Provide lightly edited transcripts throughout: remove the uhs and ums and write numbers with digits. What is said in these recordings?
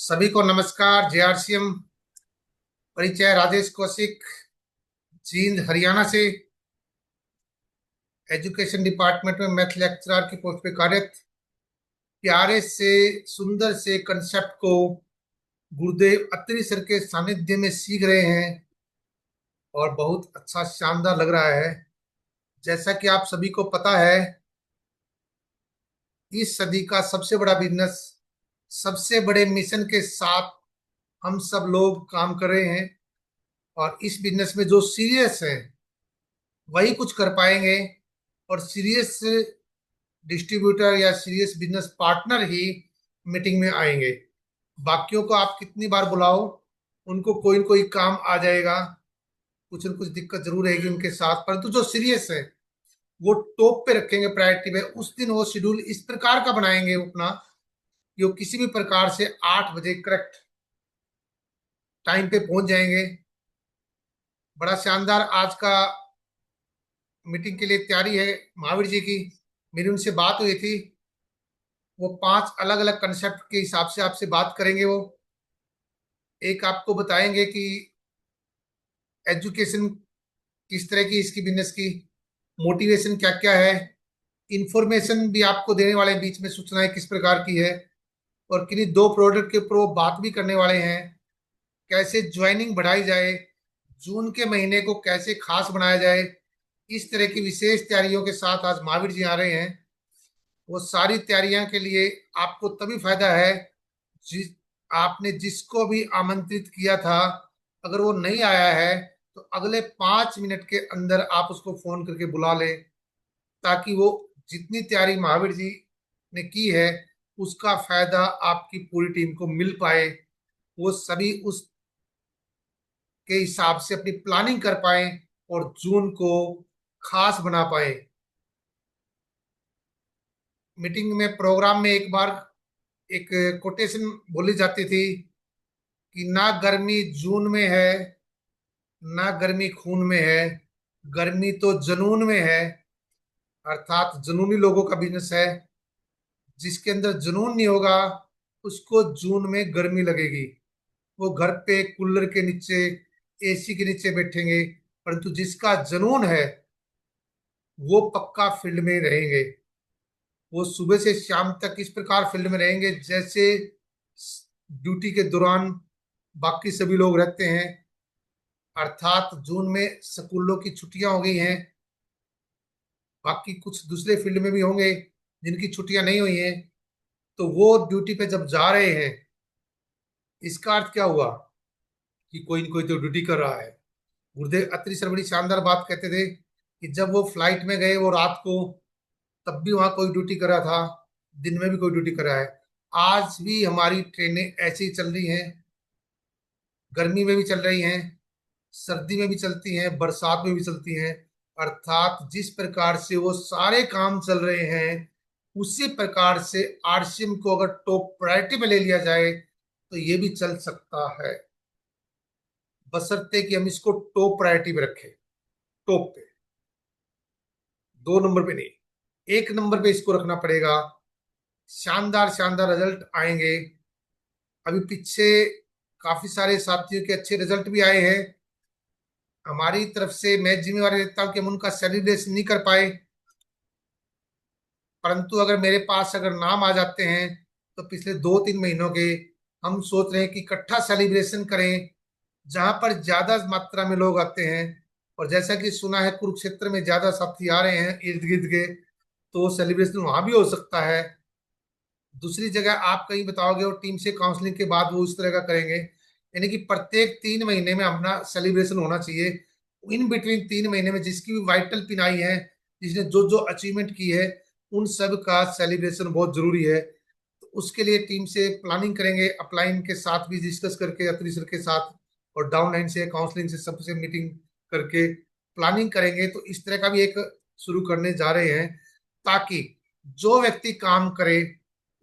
सभी को नमस्कार। जेआरसीएम परिचय राजेश कौशिक, जींद हरियाणा से एजुकेशन डिपार्टमेंट में मैथ लेक्चरर की पोस्ट पे कार्यरत। प्यारे से सुंदर से कंसेप्ट को गुरुदेव अत्रि सर के सानिध्य में सीख रहे हैं और बहुत अच्छा शानदार लग रहा है। जैसा कि आप सभी को पता है, इस सदी का सबसे बड़ा बिजनेस, सबसे बड़े मिशन के साथ हम सब लोग काम कर रहे हैं। और इस बिजनेस में जो सीरियस है वही कुछ कर पाएंगे, और सीरियस डिस्ट्रीब्यूटर या सीरियस बिजनेस पार्टनर ही मीटिंग में आएंगे। बाकियों को आप कितनी बार बुलाओ, उनको कोई न कोई काम आ जाएगा, कुछ न कुछ दिक्कत जरूर रहेगी उनके साथ। परंतु जो सीरियस है वो टॉप पे रखेंगे, प्रायोरिटी में। उस दिन वो शेड्यूल इस प्रकार का बनाएंगे अपना कि वो किसी भी प्रकार से 8 बजे करेक्ट टाइम पे पहुंच जाएंगे। बड़ा शानदार आज का मीटिंग के लिए तैयारी है महावीर जी की। मेरी उनसे बात हुई थी, वो 5 अलग अलग कंसेप्ट के हिसाब से आपसे बात करेंगे। वो एक आपको बताएंगे कि एजुकेशन किस तरह की, इसकी बिजनेस की मोटिवेशन क्या क्या है। इंफॉर्मेशन भी आपको देने वाले हैं, बीच में सूचनाएं किस प्रकार की है। और किन्हीं 2 प्रोडक्ट के ऊपर वो बात भी करने वाले हैं, कैसे ज्वाइनिंग बढ़ाई जाए, जून के महीने को कैसे खास बनाया जाए। इस तरह की विशेष तैयारियों के साथ आज महावीर जी आ रहे हैं। वो सारी तैयारियां के लिए आपको तभी फायदा है जिस आपने जिसको भी आमंत्रित किया था, अगर वो नहीं आया है तो अगले 5 मिनट के अंदर आप उसको फोन करके बुला ले, ताकि वो जितनी तैयारी महावीर जी ने की है उसका फायदा आपकी पूरी टीम को मिल पाए। वो सभी उस के हिसाब से अपनी प्लानिंग कर पाए और जून को खास बना पाए। मीटिंग में, प्रोग्राम में एक बार एक कोटेशन बोली जाती थी कि ना गर्मी जून में है, ना गर्मी खून में है, गर्मी तो जुनून में है। अर्थात जुनूनी लोगों का बिजनेस है। जिसके अंदर जुनून नहीं होगा उसको जून में गर्मी लगेगी, वो घर पे कूलर के नीचे, एसी के नीचे बैठेंगे। परंतु जिसका जुनून है वो पक्का फील्ड में रहेंगे। वो सुबह से शाम तक इस प्रकार फील्ड में रहेंगे जैसे ड्यूटी के दौरान बाकी सभी लोग रहते हैं। अर्थात जून में स्कूलों की छुट्टियां हो गई हैं, बाकी कुछ दूसरे फील्ड में भी होंगे जिनकी छुट्टियां नहीं हुई हैं, तो वो ड्यूटी पे जब जा रहे हैं, इसका अर्थ क्या हुआ कि कोई न कोई तो ड्यूटी कर रहा है। गुरुदेव अत्रि सर बड़ी शानदार बात कहते थे कि जब वो फ्लाइट में गए वो रात को, तब भी वहां कोई ड्यूटी कर रहा था, दिन में भी कोई ड्यूटी कर रहा है। आज भी हमारी ट्रेनें ऐसी ही चल रही हैं, गर्मी में भी चल रही हैं, सर्दी में भी चलती हैं, बरसात में भी चलती हैं। अर्थात जिस प्रकार से वो सारे काम चल रहे हैं उसी प्रकार से आरसीएम को अगर टॉप प्रायोरिटी में ले लिया जाए तो ये भी चल सकता है, बशर्ते कि हम इसको टॉप प्रायोरिटी में रखें। टॉप पे, 2 नंबर पे नहीं, 1 नंबर पे इसको रखना पड़ेगा। शानदार शानदार रिजल्ट आएंगे। अभी पीछे काफी सारे साथियों के अच्छे रिजल्ट भी आए हैं। हमारी तरफ से मैं जिम्मेवारी लेता हूँ कि हम उनका सेलिब्रेशन नहीं कर पाए, परंतु अगर मेरे पास अगर नाम आ जाते हैं तो पिछले 2-3 महीनों के हम सोच रहे हैं कि इकट्ठा सेलिब्रेशन करें, जहां पर ज्यादा मात्रा में लोग आते हैं। और जैसा कि सुना है कुरुक्षेत्र में ज्यादा साथी आ रहे हैं इर्द गिर्द के, तो सेलिब्रेशन वहां भी हो सकता है। दूसरी जगह आप कहीं बताओगे और टीम से काउंसलिंग के बाद वो इस तरह का करेंगे। यानी कि प्रत्येक 3 महीने में अपना सेलिब्रेशन होना चाहिए। इन बिटवीन 3 महीने में जिसकी भी वाइटल पिन आई है, जिसने जो जो अचीवमेंट की है, उन सब का सेलिब्रेशन बहुत जरूरी है। तो उसके लिए टीम से प्लानिंग करेंगे, अपलाइन के साथ भी डिस्कस करके, अत्री सर के साथ और डाउन लाइन से काउंसलिंग से सबसे मीटिंग करके प्लानिंग करेंगे। तो इस तरह का भी एक शुरू करने जा रहे हैं, ताकि जो व्यक्ति काम करे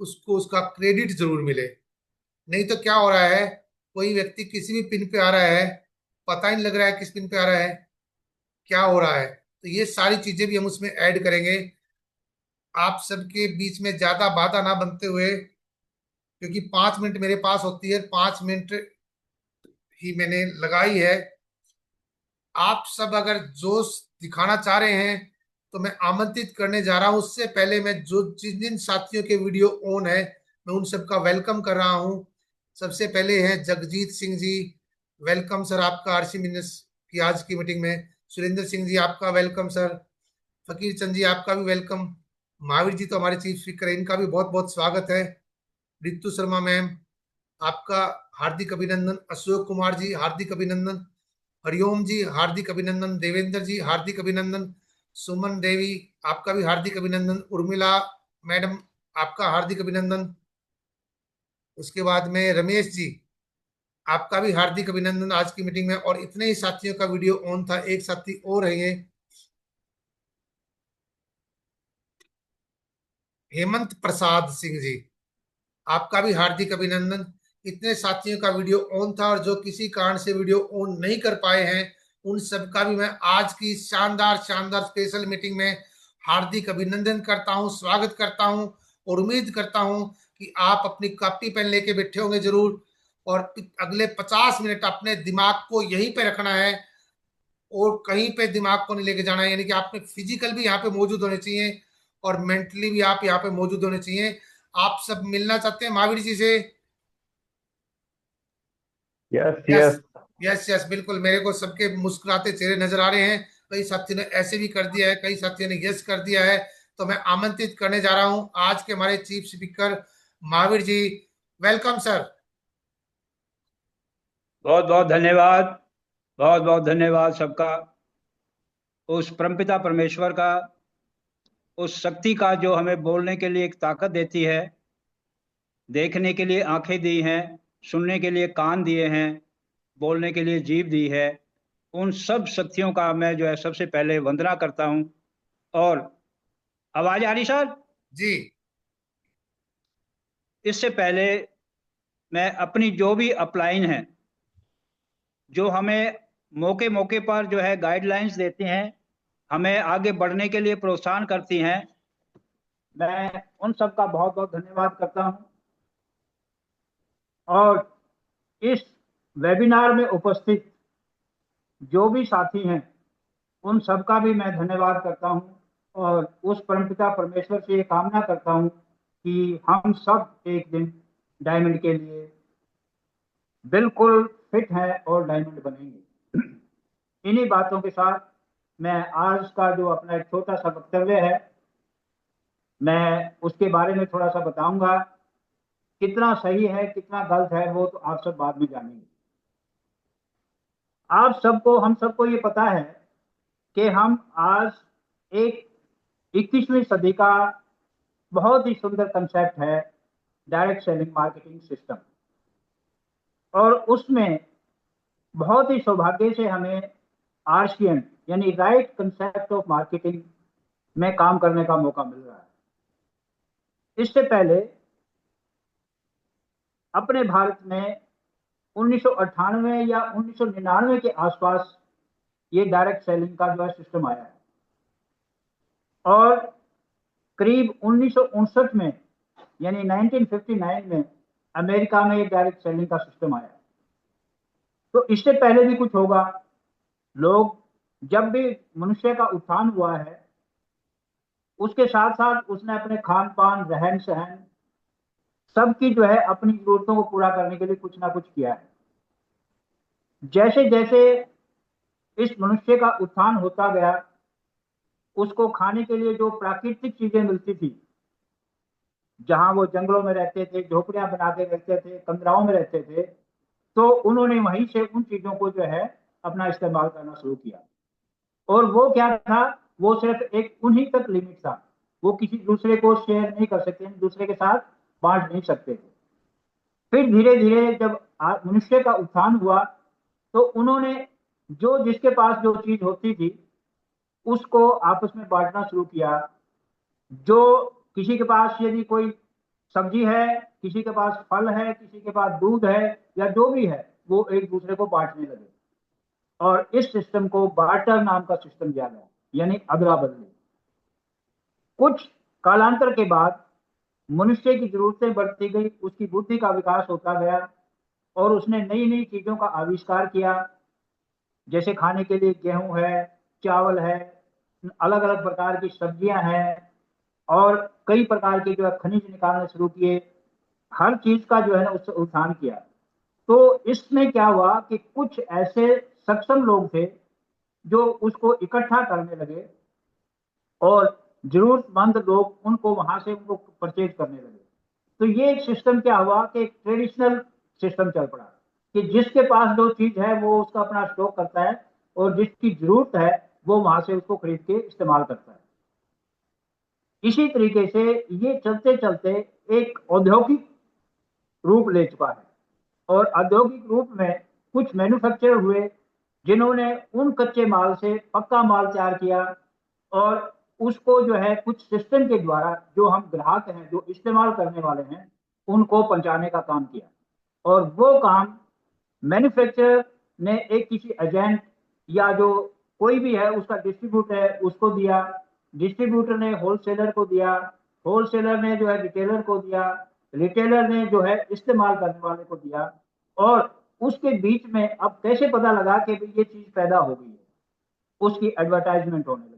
उसको उसका क्रेडिट जरूर मिले। नहीं तो क्या हो रहा है, कोई व्यक्ति किसी भी पिन पे आ रहा है, पता ही नहीं लग रहा है किस पिन पे आ रहा है, क्या हो रहा है। तो ये सारी चीजें भी हम उसमें ऐड करेंगे। आप सबके बीच में ज्यादा बाधा ना बनते हुए क्योंकि 5 मिनट मेरे पास होती है, 5 मिनट ही मैंने लगाई है। आप सब अगर जोश दिखाना चाह रहे हैं तो मैं आमंत्रित करने जा रहा हूं। उससे पहले मैं जो जिन जिन साथियों के वीडियो ऑन है मैं उन सबका वेलकम कर रहा हूं। सबसे पहले है जगजीत सिंह जी, वेलकम सर आपका आरसी बिजनेस की आज की मीटिंग में। सुरेंद्र सिंह जी आपका वेलकम सर। फकीर चंद जी आपका भी वेलकम। महावीर जी तो हमारे चीफ स्पीकर है, इनका भी बहुत बहुत स्वागत है। रितु शर्मा मैम आपका हार्दिक अभिनंदन। अशोक कुमार जी हार्दिक अभिनंदन। हरिओम जी हार्दिक अभिनंदन। देवेंद्र जी हार्दिक अभिनंदन। सुमन देवी आपका भी हार्दिक अभिनंदन। उर्मिला मैडम आपका हार्दिक अभिनंदन। उसके बाद में रमेश जी आपका भी हार्दिक अभिनंदन आज की मीटिंग में। और इतने ही साथियों का वीडियो ऑन था, एक साथी और है ये हेमंत प्रसाद सिंह जी, आपका भी हार्दिक अभिनंदन। इतने साथियों का वीडियो ऑन था और जो किसी कारण से वीडियो ऑन नहीं कर पाए हैं उन सबका भी मैं आज की शानदार शानदार स्पेशल मीटिंग में हार्दिक अभिनंदन करता हूं, स्वागत करता हूं। और उम्मीद करता हूं कि आप अपनी कॉपी पेन लेके बैठे होंगे जरूर। और अगले 50 मिनट अपने दिमाग को यहीं पे रखना है और कहीं पे दिमाग को नहीं लेके जाना है। यानी कि आपने फिजिकल भी यहाँ पे मौजूद होने चाहिए और मेंटली भी आप यहाँ पे मौजूद होने चाहिए। आप सब मिलना चाहते हैं महावीर जी से? Yes yes, yes. Yes yes बिल्कुल। मेरे को सबके मुस्कुराते चेहरे नजर आ रहे हैं। कई साथियों ने ऐसे भी कर दिया है, कई साथियों ने यस कर दिया है। तो मैं आमंत्रित करने जा रहा हूं आज के हमारे chief speaker Mahavir ji. Welcome sir. बहुत बहुत धन्यवाद। बहुत बहुत धन्यवाद सबका। उस परमपिता परमेश्वर का, उस शक्ति का जो हमें बोलने के लिए एक ताकत देती है, देखने के लिए आंखें दी हैं, सुनने के लिए कान दिए हैं, बोलने के लिए जीभ दी है। उन सब शक्तियों का मैं जो है सबसे पहले वंदना करता हूं। और आवाज आ रही सर? जी इससे पहले मैं अपनी जो भी अपलाइन है, जो हमें मौके मौके पर जो है गाइडलाइंस देती हैं, हमें आगे बढ़ने के लिए प्रोत्साहन करती हैं, मैं उन सब का बहुत बहुत धन्यवाद करता हूं। और इस वेबिनार में उपस्थित जो भी साथी हैं उन सब का भी मैं धन्यवाद करता हूं। और उस परमपिता परमेश्वर से ये कामना करता हूं कि हम सब एक दिन डायमंड के लिए बिल्कुल फिट हैं और डायमंड बनेंगे। इन्हीं बातों के साथ मैं आज का जो अपना एक छोटा सा वक्तव्य है, मैं उसके बारे में थोड़ा सा बताऊंगा। कितना सही है कितना गलत है वो तो आप सब बाद में जानेंगे। आप सबको, हम सबको ये पता है कि हम आज एक 21वीं सदी का बहुत ही सुंदर कंसेप्ट है डायरेक्ट सेलिंग मार्केटिंग सिस्टम। और उसमें बहुत ही सौभाग्य से हमें आरसीएम यानी राइट कंसेप्ट ऑफ मार्केटिंग में काम करने का मौका मिल रहा है। इससे पहले अपने भारत में 1998 या 1999 के आसपास ये डायरेक्ट सेलिंग का जो है सिस्टम आया है। और करीब 1959 में यानी 1959 में अमेरिका में ये डायरेक्ट सेलिंग का सिस्टम आया। तो इससे पहले भी कुछ होगा। लोग, जब भी मनुष्य का उत्थान हुआ है उसके साथ साथ उसने अपने खान पान रहन सहन सबकी जो है अपनी जरूरतों को पूरा करने के लिए कुछ ना कुछ किया है। जैसे जैसे इस मनुष्य का उत्थान होता गया, उसको खाने के लिए जो प्राकृतिक चीजें मिलती थी, जहां वो जंगलों में रहते थे, झोपड़ियां बना के रहते थे, कंदराओं में रहते थे, तो उन्होंने वहीं से उन चीजों को जो है अपना इस्तेमाल करना शुरू किया। और वो क्या था, वो सिर्फ एक उन्हीं तक लिमिट था। वो किसी दूसरे को शेयर नहीं कर सकते, दूसरे के साथ बांट नहीं सकते थे। फिर धीरे धीरे जब मनुष्य का उत्थान हुआ तो उन्होंने जो जिसके पास जो चीज होती थी उसको आपस में बांटना शुरू किया। जो किसी के पास यदि कोई सब्जी है, किसी के पास फल है, किसी के पास दूध है या जो भी है, वो एक दूसरे को बांटने लगे। और इस सिस्टम को बार्टर नाम का सिस्टम दिया गया, यानी अदला बदली। कुछ कालांतर के बाद मनुष्य की जरूरतें बढ़ती गई, उसकी बुद्धि का विकास होता गया और उसने नई नई चीजों का आविष्कार किया। जैसे खाने के लिए गेहूं है, चावल है, अलग अलग प्रकार की सब्जियां हैं, और कई प्रकार के जो है खनिज निकालने शुरू किए। हर चीज का जो है ना उससे उत्थान किया। तो इसमें क्या हुआ कि कुछ ऐसे सक्षम लोग थे जो उसको इकट्ठा करने लगे, और जरूरतमंद लोग उनको वहां से उनको परचेज करने लगे। तो ये एक सिस्टम क्या हुआ कि एक ट्रेडिशनल सिस्टम चल पड़ा, कि जिसके पास जो चीज है वो उसका अपना स्टॉक करता है, और जिसकी जरूरत है वो वहां से उसको खरीद के इस्तेमाल करता है। इसी तरीके से ये चलते चलते एक औद्योगिक रूप ले चुका है। और औद्योगिक रूप में कुछ मैन्युफैक्चरर हुए जिन्होंने उन कच्चे माल से पक्का माल तैयार किया, और उसको जो है कुछ सिस्टम के द्वारा जो हम ग्राहक हैं, जो इस्तेमाल करने वाले हैं, उनको पहुंचाने का काम किया। और वो काम मैन्युफैक्चरर ने एक किसी एजेंट या जो कोई भी है उसका डिस्ट्रीब्यूटर है उसको दिया, डिस्ट्रीब्यूटर ने होलसेलर को दिया, होलसेलर ने जो है रिटेलर को दिया, रिटेलर ने जो है इस्तेमाल करने वाले को दिया। और उसके बीच में अब कैसे पता लगा कि भाई ये चीज पैदा हो गई है, उसकी एडवर्टाइजमेंट होने लगी,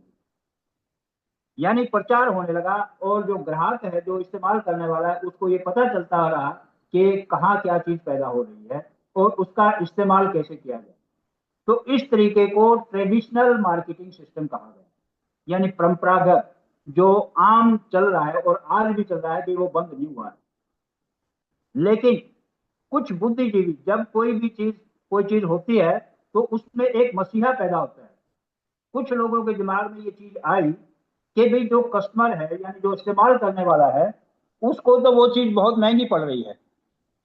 यानी प्रचार होने लगा। और जो ग्राहक है, जो इस्तेमाल करने वाला है, उसको ये पता चलता रहा कि कहाँ क्या चीज पैदा हो रही है और उसका इस्तेमाल कैसे किया जाए। तो इस तरीके को ट्रेडिशनल मार्केटिंग सिस्टम कहा गया, यानी परंपरागत, जो आम चल रहा है और आज भी चल रहा है, कि वो बंद नहीं हुआ है। लेकिन कुछ बुद्धिजीवी, जब कोई चीज होती है तो उसमें एक मसीहा पैदा होता है। कुछ लोगों के दिमाग में ये चीज आई कि भाई जो कस्टमर है, यानी जो इस्तेमाल करने वाला है, उसको तो वो चीज बहुत महंगी पड़ रही है,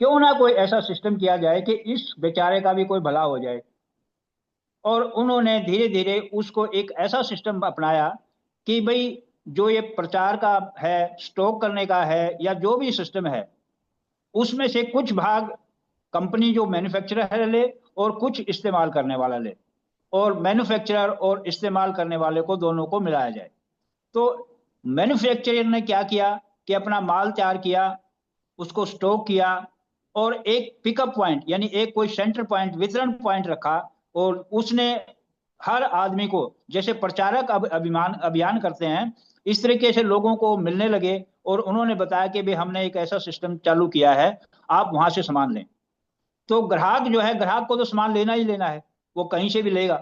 क्यों ना कोई ऐसा सिस्टम किया जाए कि इस बेचारे का भी कोई भला हो जाए। और उन्होंने धीरे धीरे उसको एक ऐसा सिस्टम अपनाया कि भाई जो ये प्रचार का है, स्टॉक करने का है, या जो भी सिस्टम है, उसमें से कुछ भाग कंपनी जो मैन्युफैक्चरर है ले, और कुछ इस्तेमाल करने वाला ले, और मैन्युफैक्चरर और इस्तेमाल करने वाले को दोनों को मिलाया जाए। तो मैन्युफैक्चरर ने क्या किया कि अपना माल तैयार किया, उसको स्टॉक किया, और एक पिकअप पॉइंट यानी एक कोई सेंटर पॉइंट, वितरण पॉइंट रखा। और उसने हर आदमी को, जैसे प्रचारक अभिमान अभियान करते हैं, इस तरीके से लोगों को मिलने लगे, और उन्होंने बताया कि भाई हमने एक ऐसा सिस्टम चालू किया है, आप वहां से सामान लें। तो ग्राहक जो है, ग्राहक को तो सामान लेना ही लेना है, वो कहीं से भी लेगा।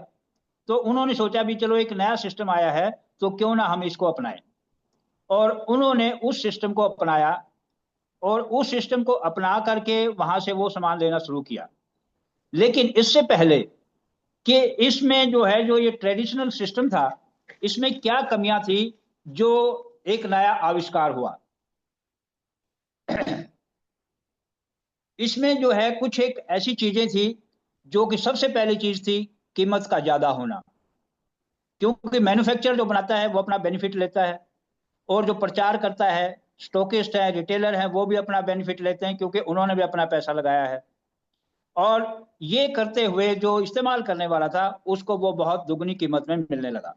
तो उन्होंने सोचा भी चलो एक नया सिस्टम आया है, तो क्यों ना हम इसको अपनाएं। और उन्होंने उस सिस्टम को अपनाया, और उस सिस्टम को अपना करके वहां से वो सामान लेना शुरू किया। लेकिन इससे पहले कि इसमें जो है, जो ये ट्रेडिशनल सिस्टम था, इसमें क्या कमियां थी, जो एक नया आविष्कार हुआ। इसमें जो है कुछ एक ऐसी चीजें थी, जो कि सबसे पहली चीज थी कीमत का ज्यादा होना। क्योंकि मैन्युफैक्चरर जो बनाता है वो अपना बेनिफिट लेता है, और जो प्रचार करता है, स्टॉकिस्ट है, रिटेलर है, वो भी अपना बेनिफिट लेते हैं, क्योंकि उन्होंने भी अपना पैसा लगाया है। और ये करते हुए जो इस्तेमाल करने वाला था, उसको वो बहुत दुगनी कीमत में मिलने लगा।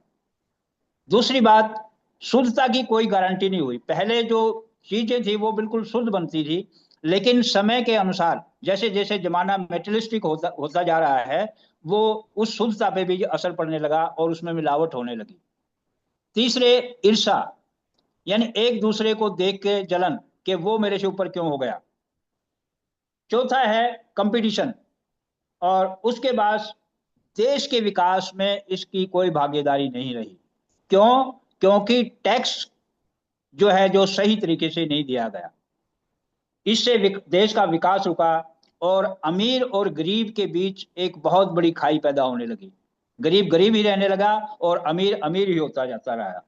दूसरी बात, शुद्धता की कोई गारंटी नहीं हुई। पहले जो चीजें थी वो बिल्कुल शुद्ध बनती थी, लेकिन समय के अनुसार जैसे जैसे जमाना मेटेरियलिस्टिक होता होता जा रहा है, वो उस शुद्धता पे भी असर पड़ने लगा और उसमें मिलावट होने लगी। तीसरे, ईर्षा, यानी एक दूसरे को देख के जलन, कि वो मेरे से ऊपर क्यों हो गया। चौथा है कंपटीशन। और उसके बाद देश के विकास में इसकी कोई भागीदारी नहीं रही। क्यों? क्योंकि टैक्स जो है, जो सही तरीके से नहीं दिया गया, इससे देश का विकास रुका, और अमीर और गरीब के बीच एक बहुत बड़ी खाई पैदा होने लगी। गरीब गरीब ही रहने लगा, और अमीर अमीर ही होता जाता रहा।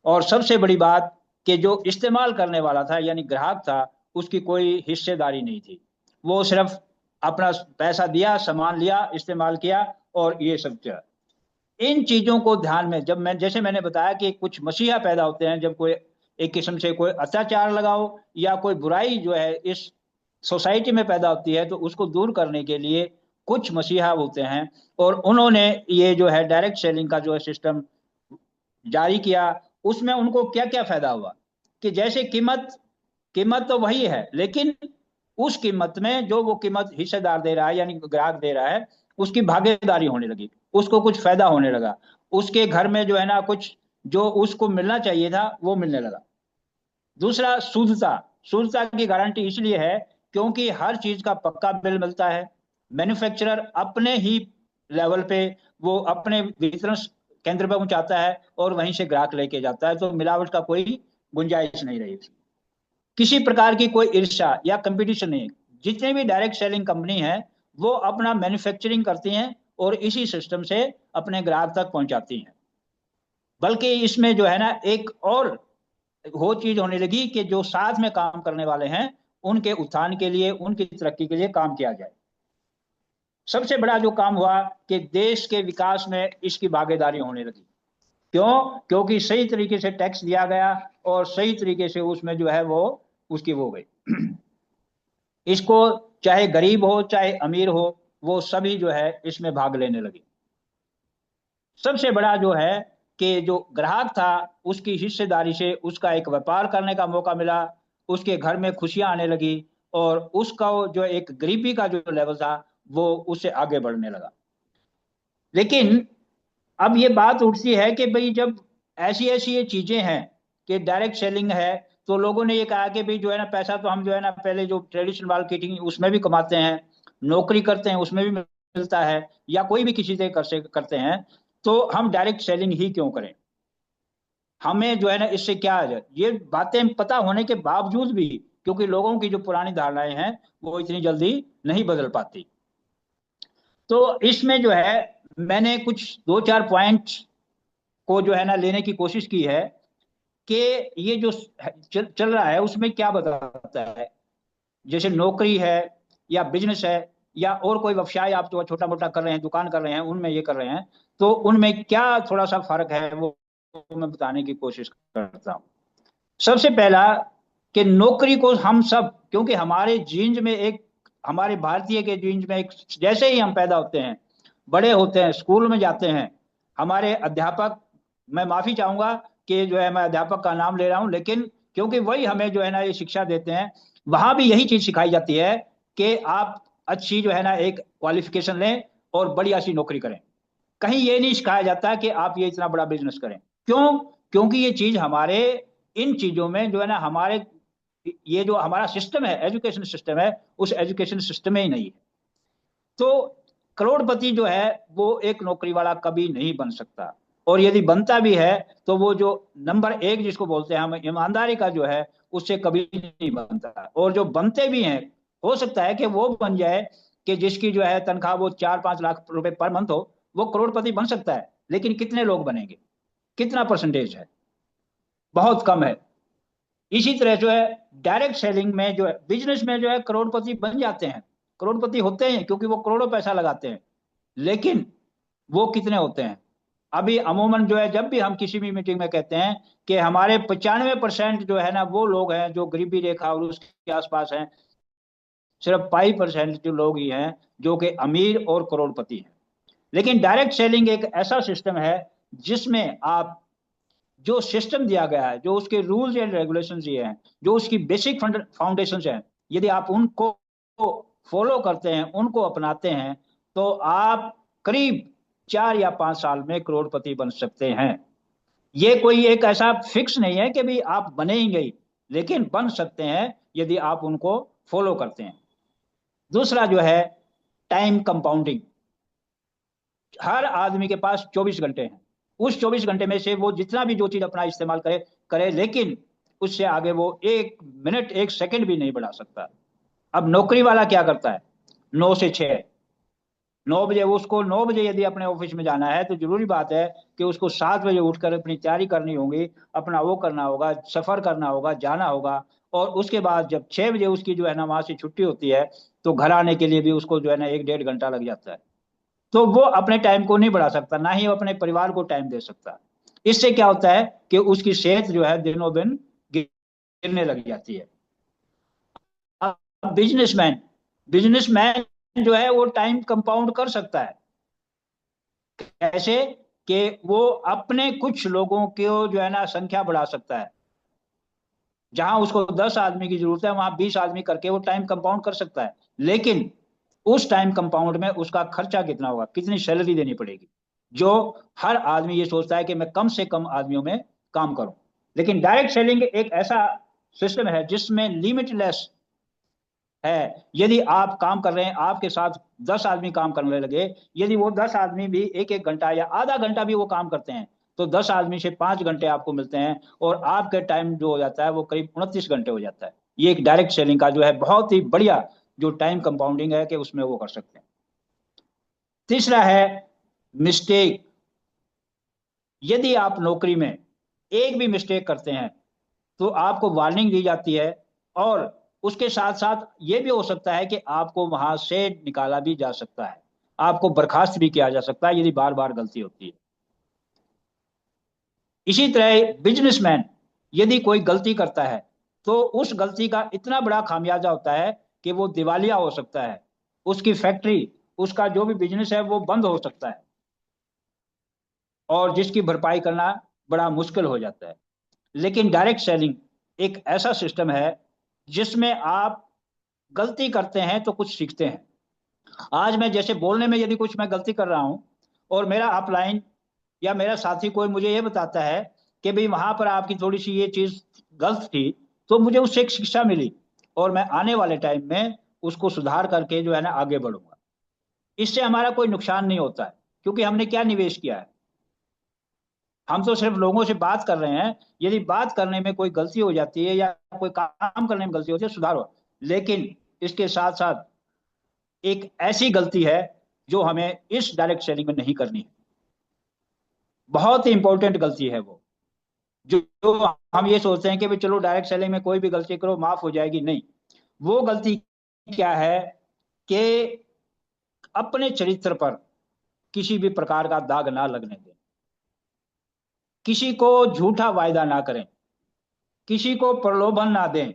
और सबसे बड़ी बात, कि जो इस्तेमाल करने वाला था यानी ग्राहक था, उसकी कोई हिस्सेदारी नहीं थी। वो सिर्फ अपना पैसा दिया, सामान लिया, इस्तेमाल किया, और ये सब चला। इन चीजों को ध्यान में, जब मैं, जैसे मैंने बताया कि कुछ मसीहा पैदा होते हैं, जब कोई एक किस्म से कोई अत्याचार लगाओ या कोई बुराई जो है इस सोसाइटी में पैदा होती है, तो उसको दूर करने के लिए कुछ मसीहा होते हैं। और उन्होंने ये जो है डायरेक्ट सेलिंग का जो है सिस्टम जारी किया। उसमें उनको क्या क्या फायदा हुआ, कि जैसे कीमत कीमत तो वही है, लेकिन उस कीमत में जो वो कीमत हिस्सेदार दे रहा है यानी ग्राहक दे रहा है, उसकी भागीदारी होने लगी, उसको कुछ फायदा होने लगा, उसके घर में जो है ना कुछ जो उसको मिलना चाहिए था वो मिलने लगा। दूसरा, शुद्धता। शुद्धता की गारंटी इसलिए है क्योंकि हर चीज का पक्का बिल मिलता है। मैन्युफैक्चरर अपने ही लेवल पे वो अपने वितरण केंद्र पर पहुंचाता है और वहीं से ग्राहक लेके जाता है, तो मिलावट का कोई गुंजाइश नहीं रही। किसी प्रकार की कोई ईर्ष्या या कंपटीशन नहीं। जितने भी डायरेक्ट सेलिंग कंपनी है वो अपना मैन्युफैक्चरिंग करती हैं और इसी सिस्टम से अपने ग्राहक तक पहुंचाती हैं। बल्कि इसमें जो है ना एक और वो चीज होने लगी कि जो साथ में काम करने वाले हैं उनके उत्थान के लिए, उनकी तरक्की के लिए काम किया जाए। सबसे बड़ा जो काम हुआ कि देश के विकास में इसकी भागीदारी होने लगी। क्यों? क्योंकि सही तरीके से टैक्स दिया गया और सही तरीके से उसमें जो है वो उसकी वो गई। इसको चाहे गरीब हो चाहे अमीर हो, वो सभी जो है इसमें भाग लेने लगे। सबसे बड़ा जो है कि जो ग्राहक था उसकी हिस्सेदारी से उसका एक व्यापार करने का मौका मिला, उसके घर में खुशियां आने लगी और उसका जो एक गरीबी का जो लेवल था वो उससे आगे बढ़ने लगा। लेकिन अब ये बात उठती है कि भाई जब ऐसी ऐसी ये चीजें हैं कि डायरेक्ट सेलिंग है, तो लोगों ने ये कहा कि भाई जो है ना पैसा तो हम जो है ना पहले जो ट्रेडिशनल मार्केटिंग उसमें भी कमाते हैं, नौकरी करते हैं उसमें भी मिलता है, या कोई भी किसी से करते हैं, तो हम डायरेक्ट सेलिंग ही क्यों करें? हमें जो है ना इससे क्या आ जाए, ये बातें पता होने के बावजूद भी, क्योंकि लोगों की जो पुरानी धारणाएं हैं वो इतनी जल्दी नहीं बदल पाती। तो इसमें जो है मैंने कुछ दो चार पॉइंट को जो है ना लेने की कोशिश की है कि ये जो चल रहा है उसमें क्या बताता है। जैसे नौकरी है या बिजनेस है या और कोई व्यवसाय आप जो छोटा मोटा कर रहे हैं, दुकान कर रहे हैं, उनमें ये कर रहे हैं, तो उनमें क्या थोड़ा सा फर्क है वो मैं बताने की कोशिश करता हूँ। सबसे पहला कि नौकरी को हम सब, क्योंकि हमारे जीन्स में एक, हमारे भारतीय के जीन्स में एक, जैसे ही हम पैदा होते हैं, बड़े होते हैं, स्कूल में जाते हैं, हमारे अध्यापक, मैं माफी चाहूंगा कि जो है मैं अध्यापक का नाम ले रहा हूं, लेकिन क्योंकि वही हमें जो है ना ये शिक्षा देते हैं, वहां भी यही चीज सिखाई जाती है कि आप अच्छी जो है ना एक क्वालिफिकेशन लें और बढ़िया सी नौकरी करें। कहीं ये नहीं सिखाया जाता कि आप ये इतना बड़ा बिजनेस करें। क्यों? क्योंकि ये चीज हमारे इन चीजों में जो है ना हमारे ये जो हमारा सिस्टम है, एजुकेशन सिस्टम है, उस एजुकेशन सिस्टम में ही नहीं है। तो करोड़पति जो है वो एक नौकरी वाला कभी नहीं बन सकता, और यदि बनता भी है तो वो जो नंबर एक जिसको बोलते हैं हम ईमानदारी का जो है उससे कभी नहीं बनता। और जो बनते भी हैं, हो सकता है कि वो बन जाए कि जिसकी जो है तनख्वाह वो 4-5 लाख रुपए पर मंथ हो, वो करोड़पति बन सकता है, लेकिन कितने लोग बनेंगे, कितना परसेंटेज है? बहुत कम है। इसी तरह जो है डायरेक्ट सेलिंग में जो है, बिजनेस में जो है करोड़पति बन जाते हैं, करोड़पति होते हैं क्योंकि वो करोड़ों पैसा लगाते हैं, लेकिन वो कितने होते हैं? अभी अमूमन जो है जब भी हम किसी भी मीटिंग में कहते हैं कि हमारे 95% जो है ना वो लोग हैं जो गरीबी रेखा और उसके आसपास हैं, सिर्फ 5% जो लोग ही हैं जो कि अमीर और करोड़पति हैं। लेकिन डायरेक्ट सेलिंग एक ऐसा सिस्टम है जिसमें आप जो सिस्टम दिया गया है, जो उसके रूल्स एंड रेगुलेशन ये हैं, जो उसकी बेसिक फाउंडेशन हैं, यदि आप उनको फॉलो करते हैं, उनको अपनाते हैं, तो आप करीब 4 या 5 साल में करोड़पति बन सकते हैं। ये कोई एक ऐसा फिक्स नहीं है कि भी आप बनेंगे ही, लेकिन बन सकते हैं यदि आप उनको फॉलो करते हैं। दूसरा जो है टाइम कंपाउंडिंग। हर आदमी के पास 24 घंटे हैं, उस 24 घंटे में से वो जितना भी जो चीज अपना इस्तेमाल करे करे, लेकिन उससे आगे वो 1 मिनट 1 सेकंड भी नहीं बढ़ा सकता। अब नौकरी वाला क्या करता है? 9 से 6, 9 बजे, उसको 9 बजे यदि अपने ऑफिस में जाना है तो जरूरी बात है कि उसको 7 बजे उठकर अपनी तैयारी करनी होगी, अपना वो करना होगा, सफर करना होगा, जाना होगा, और उसके बाद जब 6 बजे उसकी जो है ना वहां से छुट्टी होती है, तो घर आने के लिए भी उसको जो है ना 1-1.5 घंटा लग जाता है। तो वो अपने टाइम को नहीं बढ़ा सकता, ना ही वो अपने परिवार को टाइम दे सकता। इससे क्या होता है कि उसकी सेहत जो है दिनों दिन गिरने लग जाती है। अब बिजनेसमैन, बिजनेसमैन जो है वो टाइम कंपाउंड कर सकता है। कैसे? कि वो अपने कुछ लोगों को जो है ना संख्या बढ़ा सकता है। जहां उसको 10 आदमी की जरूरत है वहां 20 आदमी करके वो टाइम कंपाउंड कर सकता है। लेकिन उस टाइम कंपाउंड में उसका खर्चा कितना होगा, कितनी सैलरी देनी पड़ेगी, जो हर आदमी ये सोचता है कि मैं कम से कम आदमियों में काम करूं। लेकिन डायरेक्ट सेलिंग एक ऐसा सिस्टम है जिसमें लिमिटलेस है। यदि आप काम कर रहे हैं, आपके साथ 10 आदमी काम करने लगे, यदि वो 10 आदमी भी एक एक घंटा या आधा घंटा भी वो काम करते हैं, तो 10 आदमी से 5 घंटे आपको मिलते हैं, और आपके टाइम जो हो जाता है वो करीब 29 घंटे हो जाता है। ये एक डायरेक्ट सेलिंग का जो है बहुत ही बढ़िया जो टाइम कंपाउंडिंग है कि उसमें वो कर सकते हैं। तीसरा है मिस्टेक। यदि आप नौकरी में एक भी मिस्टेक करते हैं तो आपको वार्निंग दी जाती है, और उसके साथ साथ ये भी हो सकता है कि आपको वहां से निकाला भी जा सकता है, आपको बर्खास्त भी किया जा सकता है यदि बार बार गलती होती है। इसी तरह बिजनेसमैन यदि कोई गलती करता है तो उस गलती का इतना बड़ा खामियाजा होता है कि वो दिवालिया हो सकता है, उसकी फैक्ट्री, उसका जो भी बिजनेस है वो बंद हो सकता है, और जिसकी भरपाई करना बड़ा मुश्किल हो जाता है। लेकिन डायरेक्ट सेलिंग एक ऐसा सिस्टम है जिसमें आप गलती करते हैं तो कुछ सीखते हैं। आज मैं जैसे बोलने में यदि कुछ मैं गलती कर रहा हूं, और मेरा अपलाइन या मेरा साथी कोई मुझे ये बताता है कि भाई वहां पर आपकी थोड़ी सी ये चीज गलत थी, तो मुझे उससे एक शिक्षा मिली, और मैं आने वाले टाइम में उसको सुधार करके जो है ना आगे बढ़ूंगा। इससे हमारा कोई नुकसान नहीं होता है, क्योंकि हमने क्या निवेश किया है, हम तो सिर्फ लोगों से बात कर रहे हैं। यदि बात करने में कोई गलती हो जाती है या कोई काम करने में गलती होती है, सुधार हो। लेकिन इसके साथ साथ एक ऐसी गलती है जो हमें इस डायरेक्ट सेलिंग में नहीं करनी है, बहुत ही इंपॉर्टेंट गलती है वो, जो हम ये सोचते हैं कि भाई चलो डायरेक्ट सेलिंग में कोई भी गलती करो माफ हो जाएगी, नहीं। वो गलती क्या है कि अपने चरित्र पर किसी भी प्रकार का दाग ना लगने दें, किसी को झूठा वायदा ना करें, किसी को प्रलोभन ना दें,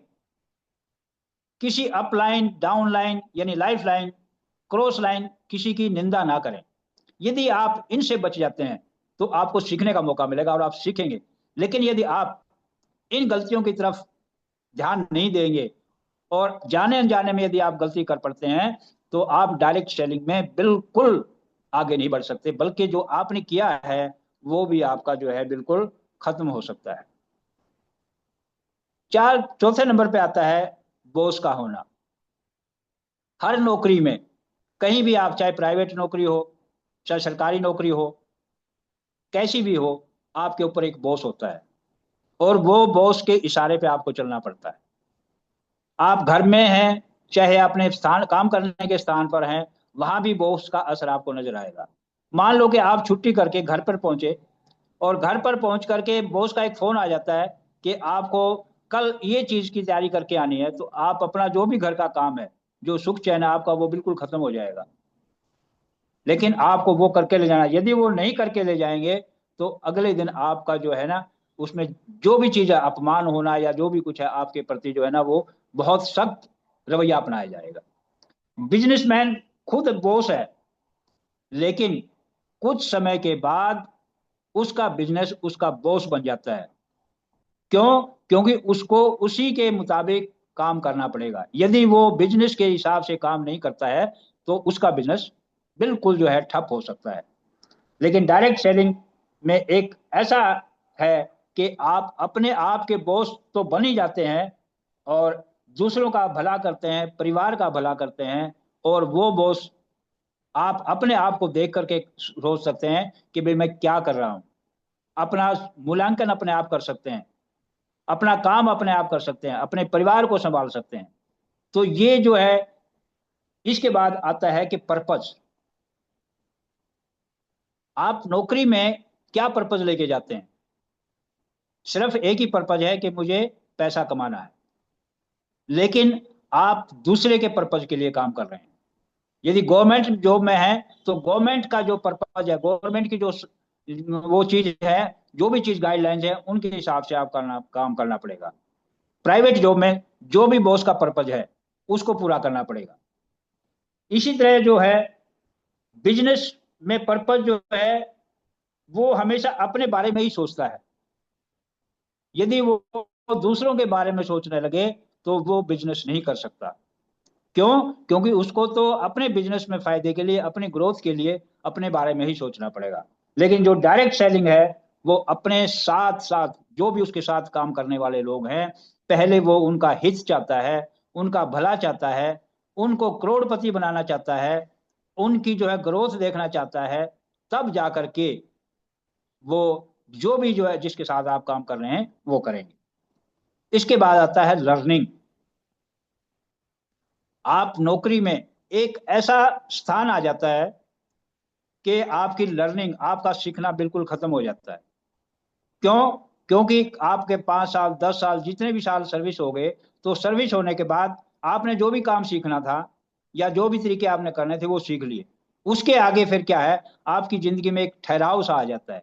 किसी अपलाइन डाउनलाइन यानी लाइफ लाइन क्रॉस लाइन किसी की निंदा ना करें। यदि आप इनसे बच जाते हैं तो आपको सीखने का मौका मिलेगा और आप सीखेंगे। लेकिन यदि आप इन गलतियों की तरफ ध्यान नहीं देंगे, और जाने अनजाने में यदि आप गलती कर पड़ते हैं, तो आप डायरेक्ट सेलिंग में बिल्कुल आगे नहीं बढ़ सकते, बल्कि जो आपने किया है वो भी आपका जो है बिल्कुल खत्म हो सकता है। चौथे नंबर पे आता है बॉस का होना। हर नौकरी में, कहीं भी आप, चाहे प्राइवेट नौकरी हो चाहे सरकारी नौकरी हो, कैसी भी हो, आपके ऊपर एक बॉस होता है, और वो बॉस के इशारे पे आपको चलना पड़ता है। आप घर में हैं चाहे अपने स्थान काम करने के स्थान पर हैं, वहां भी बॉस का असर आपको नजर आएगा। मान लो कि आप छुट्टी करके घर पर पहुंचे, और घर पर पहुंच करके बॉस का एक फोन आ जाता है कि आपको कल ये चीज की तैयारी करके आनी है, तो आप अपना जो भी घर का काम है, जो सुख चैन है आपका, वो बिल्कुल खत्म हो जाएगा। लेकिन आपको वो करके ले जाना, यदि वो नहीं करके ले जाएंगे तो अगले दिन आपका जो है ना, उसमें जो भी चीज है, अपमान होना या जो भी कुछ है आपके प्रति जो है ना, वो बहुत सख्त रवैया अपनाया जाएगा। बिजनेसमैन खुद बॉस है, लेकिन कुछ समय के बाद उसका बिजनेस उसका बॉस बन जाता है। क्यों? क्योंकि उसको उसी के मुताबिक काम करना पड़ेगा। यदि वो बिजनेस के हिसाब से काम नहीं करता है तो उसका बिजनेस बिल्कुल जो है ठप हो सकता है। लेकिन डायरेक्ट सेलिंग में एक ऐसा है कि आप अपने आप के बॉस तो बन ही जाते हैं, और दूसरों का भला करते हैं, परिवार का भला करते हैं, और वो बॉस आप अपने आप को देख करके सोच सकते हैं कि भाई मैं क्या कर रहा हूं, अपना मूल्यांकन अपने आप कर सकते हैं, अपना काम अपने आप कर सकते हैं, अपने परिवार को संभाल सकते हैं। तो ये जो है, इसके बाद आता है कि पर्पज। आप नौकरी में क्या पर्पज लेके जाते हैं? सिर्फ एक ही पर्पज है कि मुझे पैसा कमाना है, लेकिन आप दूसरे के पर्पज के लिए काम कर रहे हैं। यदि गवर्नमेंट जॉब में है तो गवर्नमेंट का जो पर्पज है, गवर्नमेंट की जो वो चीज है, जो भी चीज गाइडलाइंस है उनके हिसाब से आप काम करना पड़ेगा। प्राइवेट जॉब में जो भी बॉस का पर्पज है उसको पूरा करना पड़ेगा। इसी तरह जो है बिजनेस में पर्पज जो है वो हमेशा अपने बारे में ही सोचता है। यदि वो दूसरों के बारे में सोचने लगे तो वो बिजनेस नहीं कर सकता। क्यों? क्योंकि उसको तो अपने बिजनेस में फायदे के लिए, अपने ग्रोथ के लिए अपने बारे में ही सोचना पड़ेगा। लेकिन जो डायरेक्ट सेलिंग है, वो अपने साथ साथ जो भी उसके साथ काम करने वाले लोग हैं, पहले वो उनका हित चाहता है, उनका भला चाहता है, उनको करोड़पति बनाना चाहता है, उनकी जो है ग्रोथ देखना चाहता है, तब जा करके वो जो भी जो है जिसके साथ आप काम कर रहे हैं वो करेंगे। इसके बाद आता है लर्निंग। आप नौकरी में एक ऐसा स्थान आ जाता है कि आपकी लर्निंग, आपका सीखना बिल्कुल खत्म हो जाता है। क्यों? क्योंकि आपके 5 साल 10 साल जितने भी साल सर्विस हो गए, तो सर्विस होने के बाद आपने जो भी काम सीखना था या जो भी तरीके आपने करने थे वो सीख लिए। उसके आगे फिर क्या है, आपकी जिंदगी में एक ठहराव सा आ जाता है।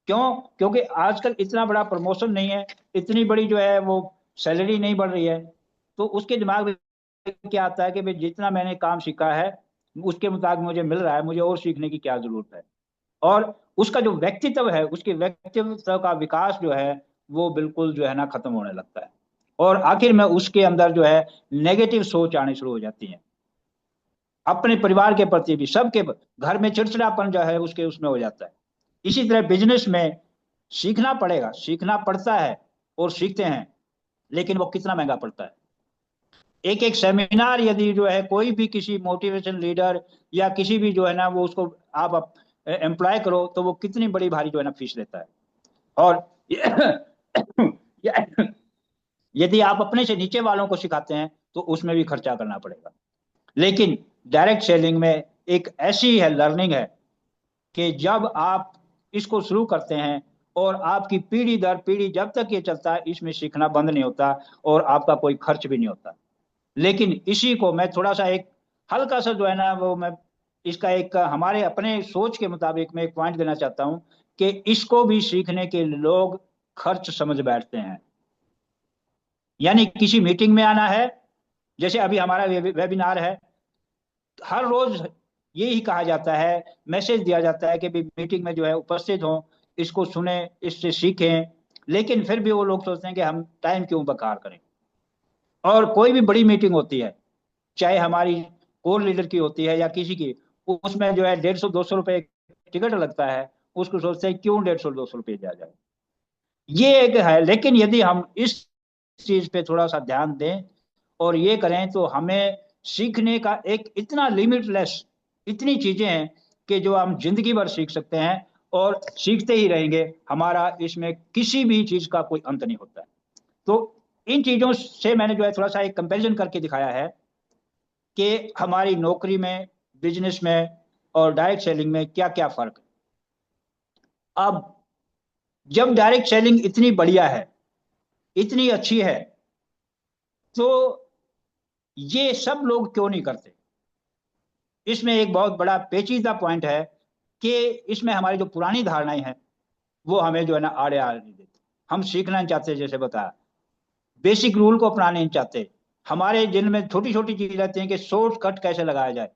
क्यों? क्योंकि आजकल इतना बड़ा प्रमोशन नहीं है, इतनी बड़ी जो है वो सैलरी नहीं बढ़ रही है। तो उसके दिमाग में क्या आता है कि भाई जितना मैंने काम सीखा है उसके मुताबिक मुझे मिल रहा है, मुझे और सीखने की क्या जरूरत है। और उसका जो व्यक्तित्व है, उसके व्यक्तित्व का विकास जो है वो बिल्कुल जो है ना खत्म होने लगता है। और आखिर में उसके अंदर जो है नेगेटिव सोच आनी शुरू हो जाती है, अपने परिवार के प्रति भी, सबके घर में चिड़चिड़ापन जो है उसके उसमें हो जाता है। इसी तरह बिजनेस में सीखना पड़ेगा, सीखना पड़ता है और सीखते हैं, लेकिन वो कितना महंगा पड़ता है। एक एक सेमिनार यदि जो है कोई भी किसी मोटिवेशन लीडर या किसी भी जो है ना वो उसको आप एम्प्लॉय करो, तो वो कितनी बड़ी भारी जो है ना फीस लेता है। और यदि आप अपने से नीचे वालों को सिखाते हैं तो उसमें भी खर्चा करना पड़ेगा। लेकिन डायरेक्ट सेलिंग में एक ऐसी है लर्निंग है कि जब आप इसको शुरू करते हैं और आपकी पीढ़ी दर पीढ़ी जब तक ये चलता है, इसमें सीखना बंद नहीं होता और आपका कोई खर्च भी नहीं होता। लेकिन इसी को मैं थोड़ा सा एक हल्का सा जो है ना वो मैं इसका एक हमारे अपने सोच के मुताबिक मैं एक पॉइंट देना चाहता हूं कि इसको भी सीखने के लोग खर्च समझ बैठते हैं। यानी किसी मीटिंग में आना है, जैसे अभी हमारा वेबिनार है, हर रोज यही कहा जाता है, मैसेज दिया जाता है कि भी मीटिंग में जो है उपस्थित हो, इसको सुने, इससे सीखें। लेकिन फिर भी वो लोग सोचते हैं कि हम टाइम क्यों बकार करें। और कोई भी बड़ी मीटिंग होती है, चाहे हमारी कोर लीडर की होती है या किसी की, उसमें जो है 150-200 रुपए टिकट लगता है, उसको सोचते हैं क्यों 150-200 रुपये दिया जाए। ये एक है। लेकिन यदि हम इस चीज पे थोड़ा सा ध्यान दें और ये करें तो हमें सीखने का एक इतना लिमिटलेस, इतनी चीजें हैं कि जो हम जिंदगी भर सीख सकते हैं और सीखते ही रहेंगे। हमारा इसमें किसी भी चीज का कोई अंत नहीं होता है। तो इन चीजों से मैंने जो है थोड़ा सा एक कंपैरिजन करके दिखाया है कि हमारी नौकरी में, बिजनेस में और डायरेक्ट सेलिंग में क्या क्या फर्क है। अब जब डायरेक्ट सेलिंग इतनी बढ़िया है, इतनी अच्छी है, तो ये सब लोग क्यों नहीं करते? इसमें एक बहुत बड़ा पेचीदा पॉइंट है कि इसमें हमारी जो पुरानी धारणाएं हैं वो हमें जो है ना आड़े आ नहीं देती। हम सीखना नहीं चाहते, जैसे बताया, बेसिक रूल को अपनाने नहीं चाहते। हमारे दिल में छोटी छोटी चीज रहती हैं कि शॉर्टकट कैसे लगाया जाए।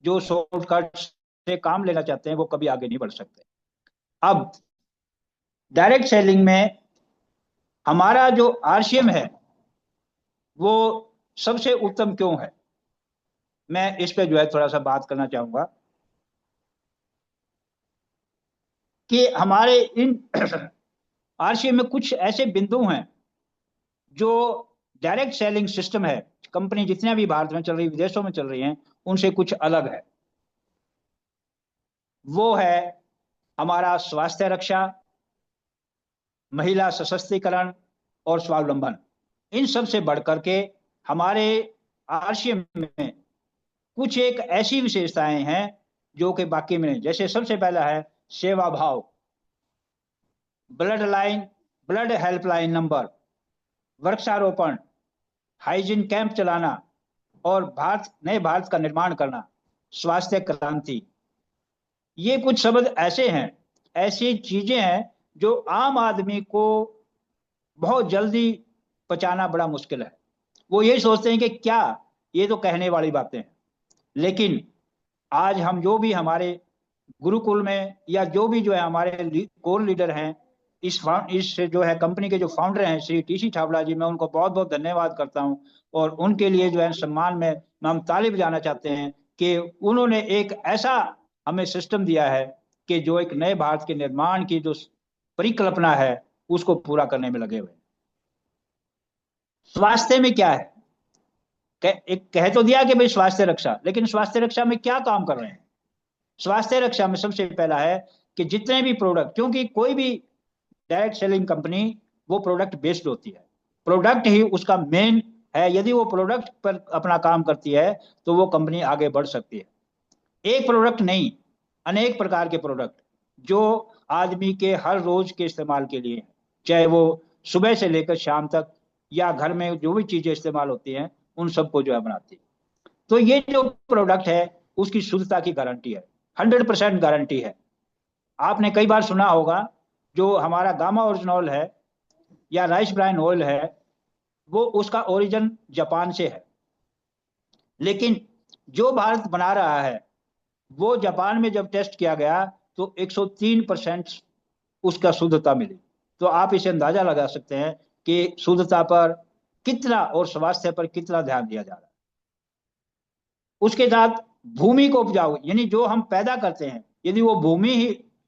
जो शॉर्टकट से काम लेना चाहते हैं वो कभी आगे नहीं बढ़ सकते। अब डायरेक्ट सेलिंग में हमारा जो आरसीएम है वो सबसे उत्तम क्यों है, मैं इस पे जो है थोड़ा सा बात करना चाहूंगा कि हमारे इन आरसीएम में कुछ ऐसे बिंदु हैं जो डायरेक्ट सेलिंग सिस्टम है, कंपनी जितने भी भारत में चल रही, विदेशों में चल रही हैं, उनसे कुछ अलग है। वो है हमारा स्वास्थ्य रक्षा, महिला सशक्तिकरण और स्वावलंबन। इन सब से बढ़कर के हमारे आरसीएम में कुछ एक ऐसी विशेषताएं हैं जो कि बाकी में नहीं। जैसे सबसे पहला है सेवा भाव, blood line, blood helpline number, वृक्षारोपण, हाइजीन कैंप चलाना और नए भारत का निर्माण करना, स्वास्थ्य क्रांति। ये कुछ शब्द ऐसे हैं, ऐसी चीजें हैं जो आम आदमी को बहुत जल्दी पचाना बड़ा मुश्किल है। वो यही सोचते हैं कि क्या, ये तो कहने वाली बातें हैं। लेकिन आज हम जो भी हमारे गुरुकुल में या जो भी जो है हमारे कोर लीडर हैं, इस जो है कंपनी के जो फाउंडर हैं श्री टीसी छाबड़ा जी, मैं उनको बहुत बहुत धन्यवाद करता हूं। और उनके लिए जो है सम्मान में हम ताली बजाना चाहते हैं कि उन्होंने एक ऐसा हमें सिस्टम दिया है कि जो एक नए भारत के निर्माण की जो परिकल्पना है उसको पूरा करने में लगे हुए। स्वास्थ्य में क्या है, एक कह तो दिया कि भाई स्वास्थ्य रक्षा, लेकिन स्वास्थ्य रक्षा में क्या काम कर रहे हैं? स्वास्थ्य रक्षा में सबसे पहला है कि जितने भी प्रोडक्ट, क्योंकि कोई भी डायरेक्ट सेलिंग कंपनी वो प्रोडक्ट बेस्ड होती है, प्रोडक्ट ही उसका मेन है। यदि वो प्रोडक्ट पर अपना काम करती है तो वो कंपनी आगे बढ़ सकती है। एक प्रोडक्ट नहीं, अनेक प्रकार के प्रोडक्ट जो आदमी के हर रोज के इस्तेमाल के लिए, चाहे वो सुबह से लेकर शाम तक या घर में जो भी चीजें इस्तेमाल होती हैं उन सबको जो है बनाती है। तो ये जो प्रोडक्ट है उसकी शुद्धता की गारंटी है, 100% गारंटी है। आपने कई बार सुना होगा जो हमारा गामा ओरिजिनॉल है या राइस ब्राइन ऑयल है वो उसका ओरिजिन जापान से है, लेकिन जो भारत बना रहा है वो जापान में जब टेस्ट किया गया तो 103% उसका शुद्धता मिली। तो आप इसे अंदाजा लगा सकते हैं कि शुद्धता पर कितना और स्वास्थ्य पर कितना ध्यान दिया जा रहा है। उसके साथ भूमि को उपजाऊ, यानी जो हम पैदा करते हैं यदि वो भूमि ही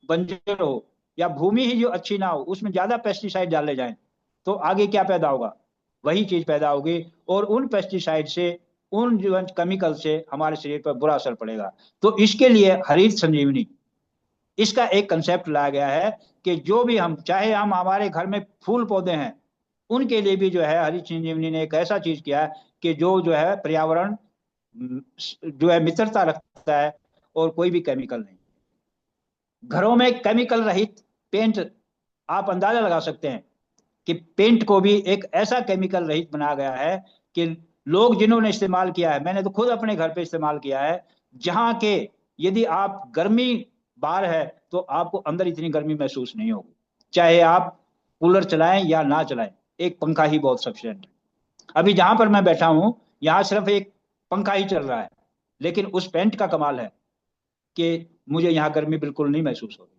बंजर हो या भूमि ही जो अच्छी ना हो, उसमें ज्यादा पेस्टिसाइड डाले जाएं तो आगे क्या पैदा होगा? वही चीज पैदा होगी और उन पेस्टिसाइड से, उन जो केमिकल से हमारे शरीर पर बुरा असर पड़ेगा। तो इसके लिए हरित संजीवनी, इसका एक कंसेप्ट लाया गया है कि जो भी हम, चाहे हम हमारे घर में फूल पौधे हैं उनके लिए भी जो है हरित संजीवनी ने एक ऐसा चीज किया है कि जो है पर्यावरण जो है मित्रता रखता है और कोई भी केमिकल नहीं। घरों में केमिकल रहित पेंट, आप अंदाजा लगा सकते हैं कि पेंट को भी एक ऐसा केमिकल रहित बनाया गया है कि लोग जिन्होंने इस्तेमाल किया है, मैंने तो खुद अपने घर पे इस्तेमाल किया है, जहां के यदि आप गर्मी बाहर है तो आपको अंदर इतनी गर्मी महसूस नहीं होगी, चाहे आप कूलर चलाएं या ना चलाएं, एक पंखा ही बहुत सफिशिएंट है। अभी जहां पर मैं बैठा हूं यहां सिर्फ एक पंखा ही चल रहा है, लेकिन उस पेंट का कमाल है कि मुझे यहाँ गर्मी बिल्कुल नहीं महसूस हो रही।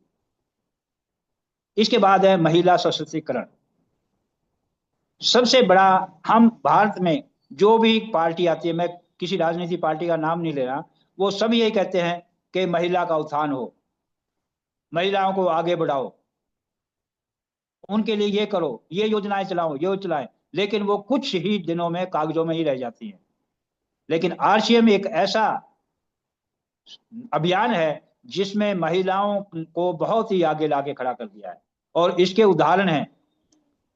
इसके बाद है महिला सशक्तिकरण। सबसे बड़ा, हम भारत में जो भी पार्टी आती है, मैं किसी राजनीतिक पार्टी का नाम नहीं ले रहा, वो सब यही कहते हैं कि महिला का उत्थान हो, महिलाओं को आगे बढ़ाओ, उनके लिए ये करो, ये योजनाएं चलाओ, ये चलाएं, लेकिन वो कुछ ही दिनों में कागजों में ही रह जाती हैं। लेकिन आरसीएम एक ऐसा अभियान है जिसमें महिलाओं को बहुत ही आगे लाके खड़ा कर दिया है। और इसके उदाहरण हैं,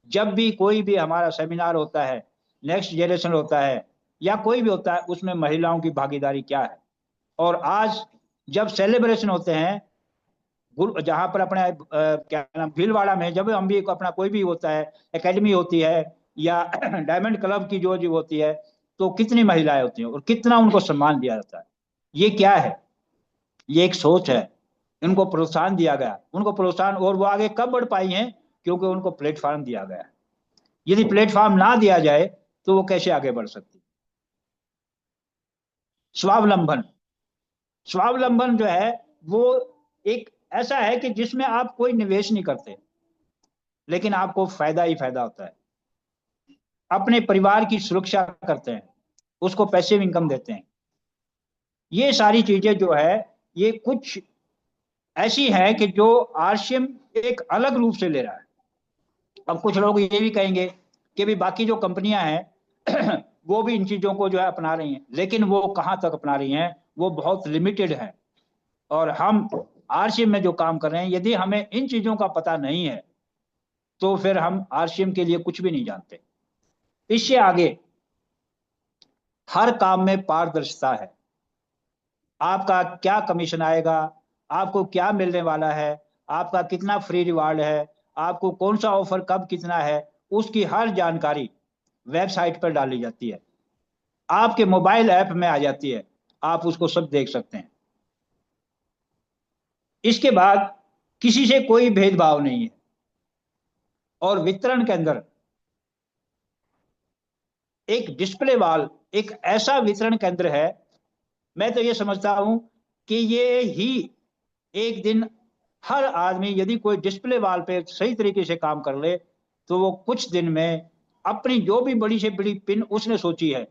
जब भी कोई भी हमारा सेमिनार होता है, नेक्स्ट जनरेशन होता है या कोई भी होता है, उसमें महिलाओं की भागीदारी क्या है। और आज जब सेलिब्रेशन होते हैं जहां पर अपने क्या नाम भीलवाड़ा में, जब हम भी अपना कोई भी होता है, एकेडमी होती है या डायमंड क्लब की जो होती है, तो कितनी महिलाएं होती हैं और कितना उनको सम्मान दिया जाता है। ये क्या है? ये एक सोच है, इनको प्रोत्साहन दिया गया, उनको प्रोत्साहन, और वो आगे कब बढ़ पाई हैं? क्योंकि उनको प्लेटफॉर्म दिया गया। यदि प्लेटफॉर्म ना दिया जाए तो वो कैसे आगे बढ़ सकती? स्वावलंबन, स्वावलंबन जो है वो एक ऐसा है कि जिसमें आप कोई निवेश नहीं करते लेकिन आपको फायदा ही फायदा होता है, अपने परिवार की सुरक्षा करते हैं, उसको पैसिव इनकम देते हैं। ये सारी चीजें जो है ये कुछ ऐसी है कि जो आरसीएम एक अलग रूप से ले रहा है। अब कुछ लोग ये भी कहेंगे कि भी बाकी जो कंपनियां हैं वो भी इन चीजों को जो है अपना रही हैं, लेकिन वो कहाँ तक अपना रही हैं? वो बहुत लिमिटेड है। और हम आरसीएम में जो काम कर रहे हैं, यदि हमें इन चीजों का पता नहीं है तो फिर हम आरसीएम के लिए कुछ भी नहीं जानते। इससे आगे हर काम में पारदर्शिता है, आपका क्या कमीशन आएगा, आपको क्या मिलने वाला है, आपका कितना फ्री रिवार्ड है, आपको कौन सा ऑफर कब कितना है, उसकी हर जानकारी वेबसाइट पर डाली जाती है, आपके मोबाइल ऐप में आ जाती है, आप उसको सब देख सकते हैं। इसके बाद किसी से कोई भेदभाव नहीं है। और वितरण के अंदर एक डिस्प्ले वाल एक ऐसा वितरण केंद्र है, मैं तो ये समझता हूं कि ये ही एक दिन हर आदमी यदि कोई डिस्प्ले वाल पे सही तरीके से काम कर ले तो वो कुछ दिन में अपनी जो भी बड़ी से बड़ी पिन उसने सोची है,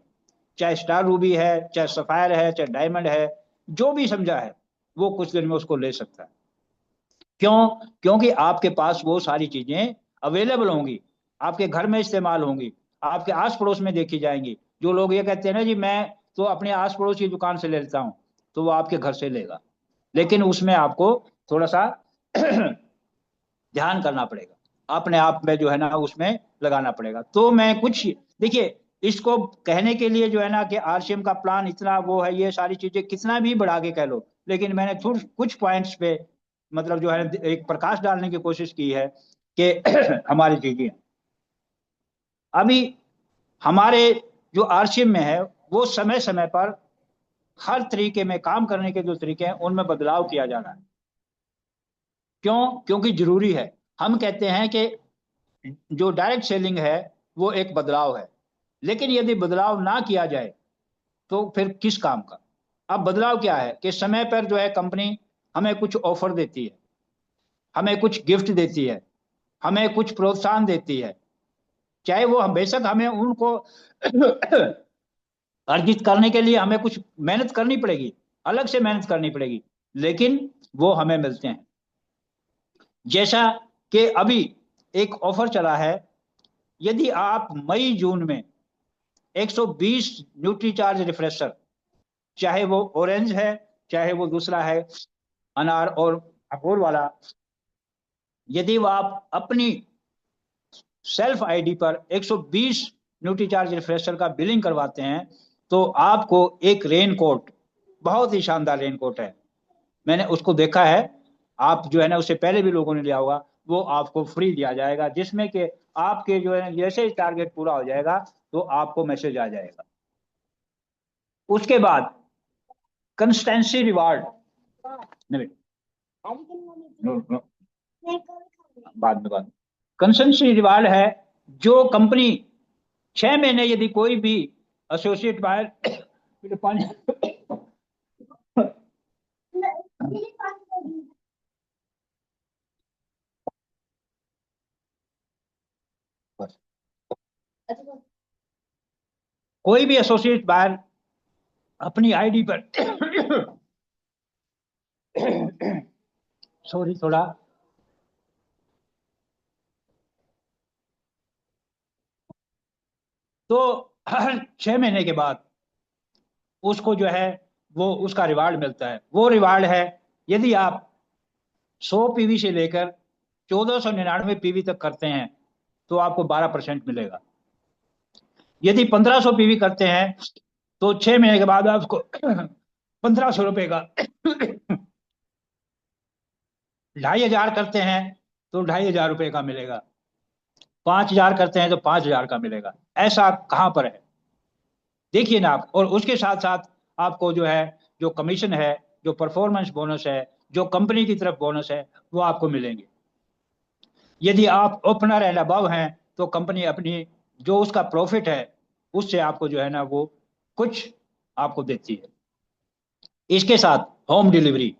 चाहे स्टार रूबी है, चाहे सफायर है, चाहे डायमंड है, जो भी समझा है, वो कुछ दिन में उसको ले सकता है। क्यों? क्योंकि आपके पास वो सारी चीजें अवेलेबल होंगी, आपके घर में इस्तेमाल होंगी, आपके आस पड़ोस में देखी जाएंगी। जो लोग ये कहते हैं ना जी मैं तो अपने आस पड़ोस की दुकान से ले लेता हूँ, तो वो आपके घर से लेगा, लेकिन उसमें आपको थोड़ा सा ध्यान करना पड़ेगा, अपने आप में जो है ना उसमें लगाना पड़ेगा। तो मैं कुछ देखिए, इसको कहने के लिए जो है ना कि आरसीएम का प्लान इतना वो है, ये सारी चीजें कितना भी बढ़ा के कह लो, लेकिन मैंने कुछ पॉइंट्स पे मतलब जो है एक प्रकाश डालने की कोशिश की है कि हमारी चीजें अभी हमारे जो आरसीएम में है वो समय समय पर हर तरीके में काम करने के जो तरीके हैं उनमें बदलाव किया जा रहा है। क्यों? क्योंकि जरूरी है। हम कहते हैं कि जो डायरेक्ट सेलिंग है वो एक बदलाव है, लेकिन यदि बदलाव ना किया जाए तो फिर किस काम का? अब बदलाव क्या है कि समय पर जो है कंपनी हमें कुछ ऑफर देती है, हमें कुछ गिफ्ट देती है, हमें कुछ प्रोत्साहन देती है, चाहे वो हम बेशक हमें उनको अर्जित करने के लिए हमें कुछ मेहनत करनी पड़ेगी, अलग से मेहनत करनी पड़ेगी, लेकिन वो हमें मिलते हैं। जैसा कि अभी एक ऑफर चला है, यदि आप मई जून में 120 न्यूट्री चार्ज रिफ्रेशर, चाहे वो ऑरेंज है चाहे वो दूसरा है अनार और अखरोट वाला, यदि वो आप अपनी सेल्फ आईडी पर 120 न्यूट्री चार्ज रिफ्रेशर का बिलिंग करवाते हैं तो आपको एक रेन कोट, बहुत ही शानदार रेन कोट है, मैंने उसको देखा है, आप जो है ना उससे पहले भी लोगों ने लिया होगा, वो आपको फ्री दिया जाएगा, जिसमें कि आपके जो है जैसे ही टारगेट पूरा हो जाएगा तो आपको मैसेज आ जाएगा। उसके बाद कंसिस्टेंसी रिवार्ड, नहीं नो, नो, बाद कंसिस्टेंसी रिवार्ड है जो कंपनी 6 महीने यदि कोई भी एसोसिएट बायर पानी कोई भी एसोसिएट बायर अपनी आईडी पर सॉरी थोड़ा, तो हर 6 महीने के बाद उसको जो है वो उसका रिवार्ड मिलता है। वो रिवार्ड है यदि आप 100 पीवी से लेकर 1499 पीवी तक करते हैं तो आपको 12% मिलेगा। यदि 1500 पीवी करते हैं तो 6 महीने के बाद आपको 1500 रुपए का 2500 करते हैं तो 2500 रुपए का मिलेगा, 5000 करते हैं तो 5000 का मिलेगा। ऐसा कहां पर है? देखिए ना आप। और उसके साथ साथ आपको जो है जो कमीशन है, जो परफॉर्मेंस बोनस है, जो कंपनी की तरफ बोनस है, वो आपको मिलेंगे। यदि आप ओपनर एंड अबव हैं तो कंपनी अपनी जो उसका प्रॉफिट है उससे आपको जो है ना वो कुछ आपको देती है। इसके साथ होम डिलीवरी,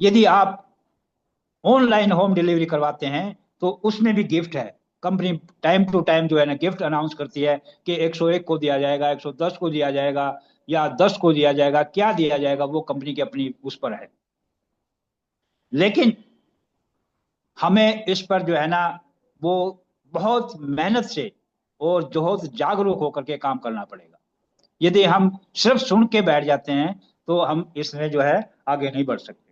यदि आप ऑनलाइन होम डिलीवरी करवाते हैं तो उसमें भी गिफ्ट है। कंपनी टाइम टू टाइम जो है ना गिफ्ट अनाउंस करती है कि 101 को दिया जाएगा, 110 को दिया जाएगा या 10 को दिया जाएगा, क्या दिया जाएगा वो कंपनी की अपनी उस पर है, लेकिन हमें इस पर जो है ना वो बहुत मेहनत से और बहुत जागरूक होकर के काम करना पड़ेगा। यदि हम सिर्फ सुन के बैठ जाते हैं तो हम इसमें जो है आगे नहीं बढ़ सकते।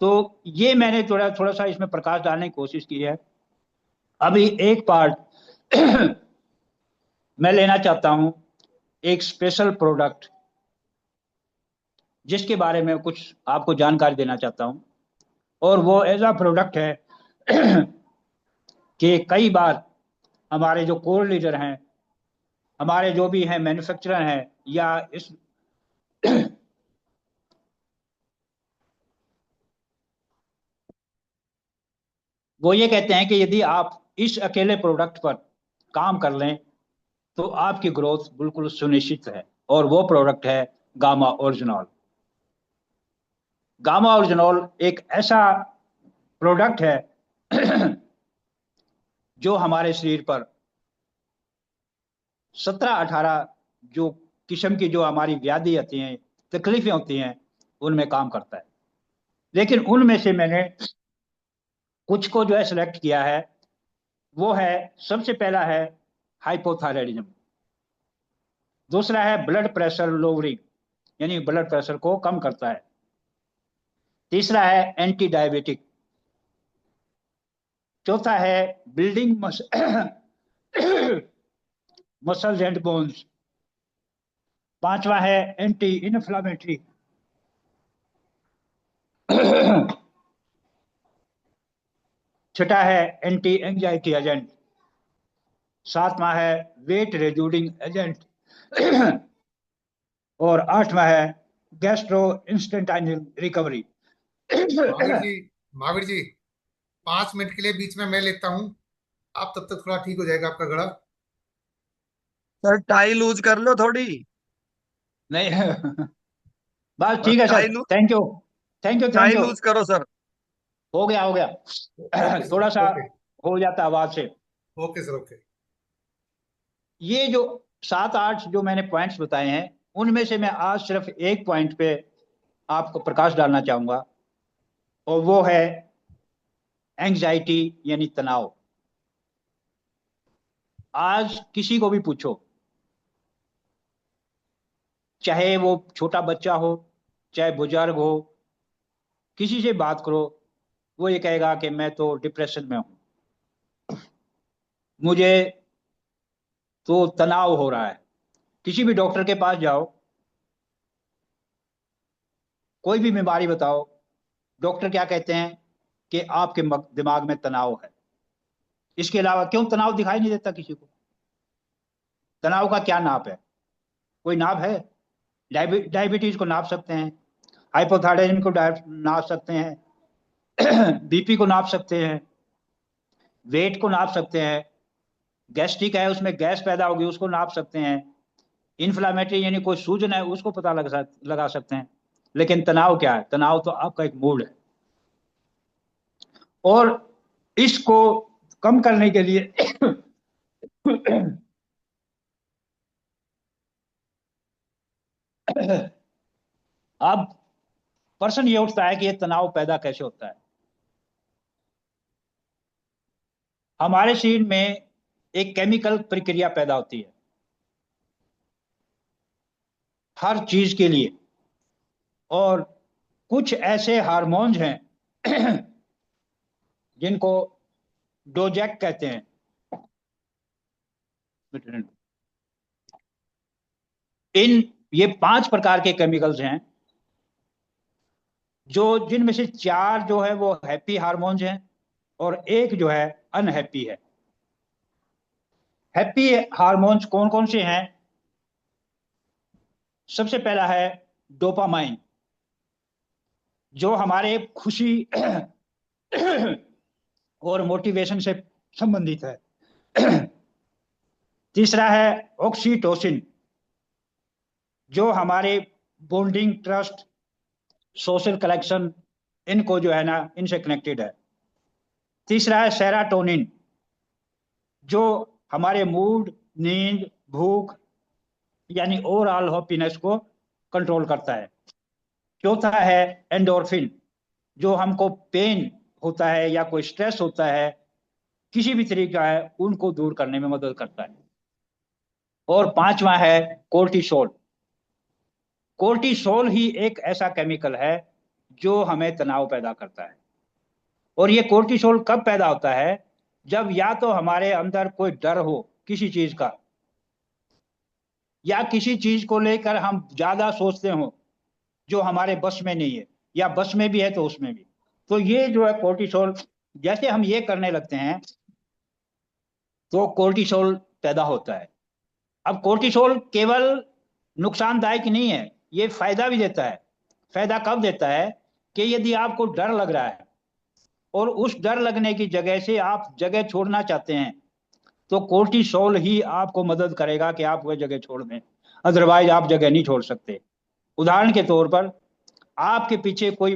तो ये मैंने थोड़ा थोड़ा सा इसमें प्रकाश डालने की कोशिश की है। अभी एक पार्ट मैं लेना चाहता हूं, एक स्पेशल प्रोडक्ट जिसके बारे में कुछ आपको जानकारी देना चाहता हूं, और वो ऐसा प्रोडक्ट है कि कई बार हमारे जो कोर लीडर हैं, हमारे जो भी हैं मैन्युफैक्चरर हैं या इस वो ये कहते हैं कि यदि आप इस अकेले प्रोडक्ट पर काम कर लें तो आपकी ग्रोथ बिल्कुल सुनिश्चित है, और वो प्रोडक्ट है गामा ओरिजिनॉल। गामा ओरिजिनॉल एक ऐसा प्रोडक्ट है जो हमारे शरीर पर 17-18 जो किस्म की जो हमारी व्याधि आती हैं, तकलीफें होती हैं, उनमें काम करता है। लेकिन उनमें से मैंने कुछ को जो है सिलेक्ट किया है। वो है, सबसे पहला है हाइपोथायराइडिज्म, दूसरा है ब्लड प्रेशर लोअरिंग, यानी ब्लड प्रेशर को कम करता है, तीसरा है एंटी डायबिटिक, चौथा है बिल्डिंग मसल्स एंड बोन्स, पांचवा है एंटी इन्फ्लामेटरी, छठा है एंटी एंजाइटी एजेंट, सातवां है वेट रिड्यूसिंग एजेंट और आठवां है गैस्ट्रो इंस्टेंटाइनल रिकवरी। महावीर जी, महावीर जी, 5 मिनट के लिए बीच में मैं लेता हूँ, आप तब तक थोड़ा ठीक हो जाएगा आपका गला। सर टाई लूज कर लो थोड़ी। नहीं बस बस ठीक है sir, tie loose, thank you, thank you, thank tie you. Loose करो सर। हो गया, हो ओके गया। सर, थोड़ा सा ओके। हो जाता आवाज से। Okay sir, okay. ये जो 7-8 जो मैंने पॉइंट्स बताए हैं, उनमें से मैं आज सिर्फ एक पॉइंट पे आपको प्रकाश डालना चाहूंगा, और वो है एंग्जाइटी यानी तनाव। आज किसी को भी पूछो, चाहे वो छोटा बच्चा हो, चाहे बुजुर्ग हो, किसी से बात करो, वो ये कहेगा कि मैं तो डिप्रेशन में हूं, मुझे तो तनाव हो रहा है। किसी भी डॉक्टर के पास जाओ, कोई भी बीमारी बताओ, डॉक्टर क्या कहते हैं कि आपके दिमाग में तनाव है। इसके अलावा क्यों तनाव दिखाई नहीं देता किसी को? तनाव का क्या नाप है? कोई नाप है? डायबिटीज को नाप सकते हैं, हाइपोथायराइडिज्म को नाप सकते हैं, बीपी को नाप सकते हैं, वेट को नाप सकते हैं, गैस्ट्रिक है उसमें गैस पैदा होगी उसको नाप सकते हैं, इन्फ्लामेटरी यानी कोई सूजन है उसको पता लगा सकते हैं। लेकिन तनाव क्या है? तनाव तो आपका एक मूड है। और इसको कम करने के लिए अब प्रश्न ये उठता है कि ये तनाव पैदा कैसे होता है। हमारे शरीर में एक केमिकल प्रक्रिया पैदा होती है हर चीज के लिए, और कुछ ऐसे हार्मोन्स हैं जिनको डोजैक कहते हैं। इन ये 5 प्रकार के केमिकल्स हैं, जो जिनमें से 4 जो है वो हैप्पी हार्मोन्स हैं और एक जो है अनहैप्पी है। हैप्पी हार्मोन्स कौन कौन से हैं? सबसे पहला है डोपामाइन, जो हमारे खुशी और मोटिवेशन से संबंधित है। तीसरा है ऑक्सीटोसिन, जो हमारे बॉन्डिंग, ट्रस्ट, सोशल कलेक्शन, इनको जो है ना, इनसे कनेक्टेड है। तीसरा है सेराटोनिन, जो हमारे मूड, नींद, भूख यानी ओवरऑल हैप्पीनेस को कंट्रोल करता है। चौथा है एंडोर्फिन, जो हमको पेन होता है या कोई स्ट्रेस होता है किसी भी तरीके का है, उनको दूर करने में मदद करता है। और पांचवा है कोर्टिसोल। कोर्टिसोल ही एक ऐसा केमिकल है जो हमें तनाव पैदा करता है। और ये कोर्टिसोल कब पैदा होता है? जब या तो हमारे अंदर कोई डर हो किसी चीज का, या किसी चीज को लेकर हम ज्यादा सोचते हो जो हमारे बस में नहीं है, या बस में भी है तो उसमें भी। तो ये जो है कोर्टिसोल, जैसे हम ये करने लगते हैं तो कोर्टिसोल पैदा होता है। अब कोर्टिसोल केवल नुकसानदायक नहीं है, ये फायदा भी देता है। फायदा कब देता है? कि यदि आपको डर लग रहा है और उस डर लगने की जगह से आप जगह छोड़ना चाहते हैं, तो कोर्टिसोल ही आपको मदद करेगा कि आप वह जगह छोड़ दें, अदरवाइज आप जगह नहीं छोड़ सकते। उदाहरण के तौर पर, आपके पीछे कोई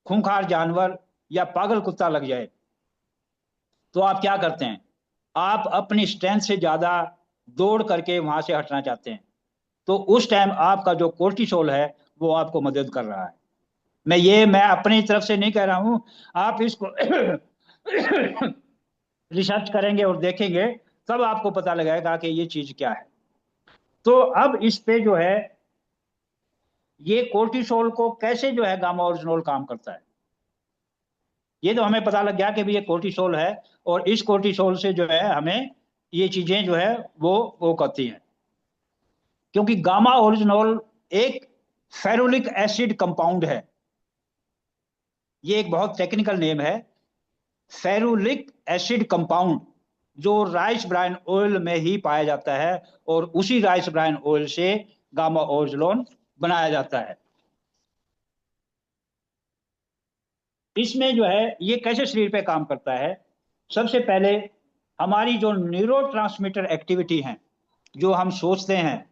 खूंखार जानवर या पागल कुत्ता लग जाए, तो आप क्या करते हैं? आप अपनी स्ट्रेंथ से ज्यादा दौड़ करके वहां से हटना चाहते हैं। तो उस टाइम आपका जो कोर्टिसोल है वो आपको मदद कर रहा है। मैं अपनी तरफ से नहीं कह रहा हूं, आप इसको रिसर्च करेंगे और देखेंगे, तब आपको पता लगेगा कि ये चीज क्या है। तो अब इस पे जो है, ये कोर्टिसोल को कैसे जो है गामा ओरिजिनोल काम करता है, ये तो हमें पता लग गया कि भी ये कोर्टिसोल है, और इस कोर्टिसोल से जो है हमें ये चीजें जो है वो करती हैं। क्योंकि गामा ओरिजिनोल एक फेरुलिक एसिड कंपाउंड है, ये एक बहुत टेक्निकल नेम है, फेरुलिक एसिड कंपाउंड, जो राइस ब्राइन ऑयल में ही पाया जाता है, और उसी राइस ब्राइन ऑयल से गामा ओरिजिनोल बनाया जाता है। इसमें जो है ये कैसे शरीर पे काम करता है, सबसे पहले हमारी जो न्यूरोट्रांसमीटर एक्टिविटी है, जो हम सोचते हैं,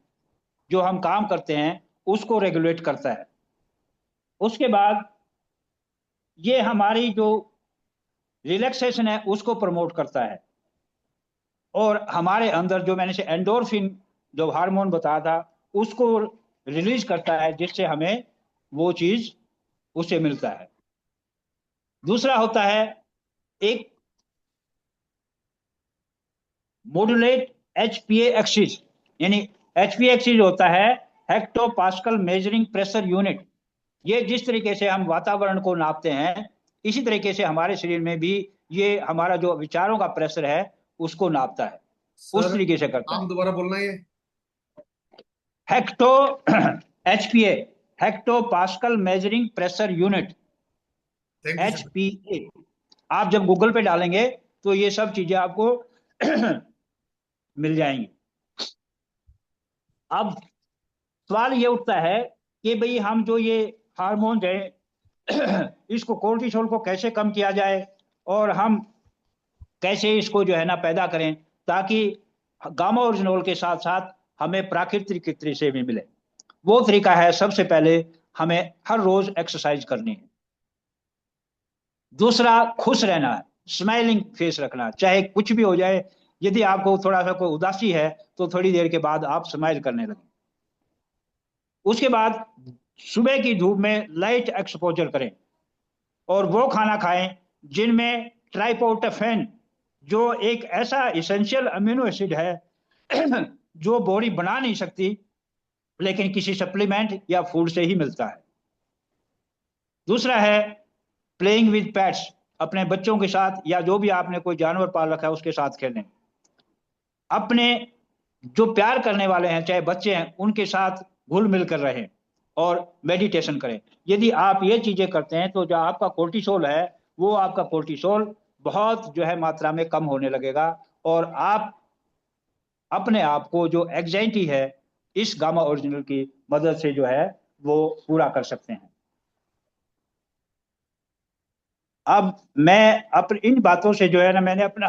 जो हम काम करते हैं, उसको रेगुलेट करता है। उसके बाद ये हमारी जो रिलैक्सेशन है उसको प्रमोट करता है, और हमारे अंदर जो मैंने से एंडोर्फिन जो हार्मोन बताया था उसको रिलीज करता है, जिससे हमें वो चीज उससे मिलता है। दूसरा होता है एक मॉड्यूलेट एचपीए एक्सिस, यानी एचपीए एक्सिस होता है hecto pascal measuring pressure unit. ये जिस तरीके से हम वातावरण को नापते हैं, इसी तरीके से हमारे शरीर में भी ये हमारा जो विचारों का प्रेशर है उसको नापता है, उस सर तरीके से करता नाम है। दोबारा बोलना ये। Hecto HPA, hecto pascal measuring pressure unit, thank you sir. HPA. आप जब गूगल पे डालेंगे तो ये सब चीजें आपको मिल जाएंगी। अब सवाल ये उठता है कि भाई हम जो ये हार्मोन है इसको कोर्टिसोल को कैसे कम किया जाए, और हम कैसे इसको जो है ना पैदा करें, ताकि गामा ओरिजिनोल के साथ साथ हमें प्राकृतिक तरीके से भी मिले। वो तरीका है, सबसे पहले हमें हर रोज एक्सरसाइज करनी है। दूसरा, खुश रहना है, स्माइलिंग फेस रखना, चाहे कुछ भी हो जाए। यदि आपको थोड़ा सा कोई उदासी है तो थोड़ी देर के बाद आप स्माइल करने लगे। उसके बाद सुबह की धूप में लाइट एक्सपोजर करें, और वो खाना खाएं जिनमें ट्राइपोटोफेन, जो एक ऐसा इसेंशियल अमीनो एसिड है जो बॉडी बना नहीं सकती, लेकिन किसी सप्लीमेंट या फूड से ही मिलता है। दूसरा है प्लेइंग विद पेट्स, अपने बच्चों के साथ या जो भी आपने कोई जानवर पाल रखा है उसके साथ खेलें। अपने जो प्यार करने वाले हैं, चाहे बच्चे हैं, उनके साथ घुल मिल कर रहें, और मेडिटेशन करें। यदि आप ये चीजें करते हैं तो जो आपका कोर्टिसोल है, वो आपका कोर्टिसोल बहुत जो है मात्रा में कम होने लगेगा, और आप अपने आप को जो एग्जाइटी है इस गामा ओरिजिनल की मदद से जो है वो पूरा कर सकते हैं। अब मैं अपनी इन बातों से जो है ना, मैंने अपना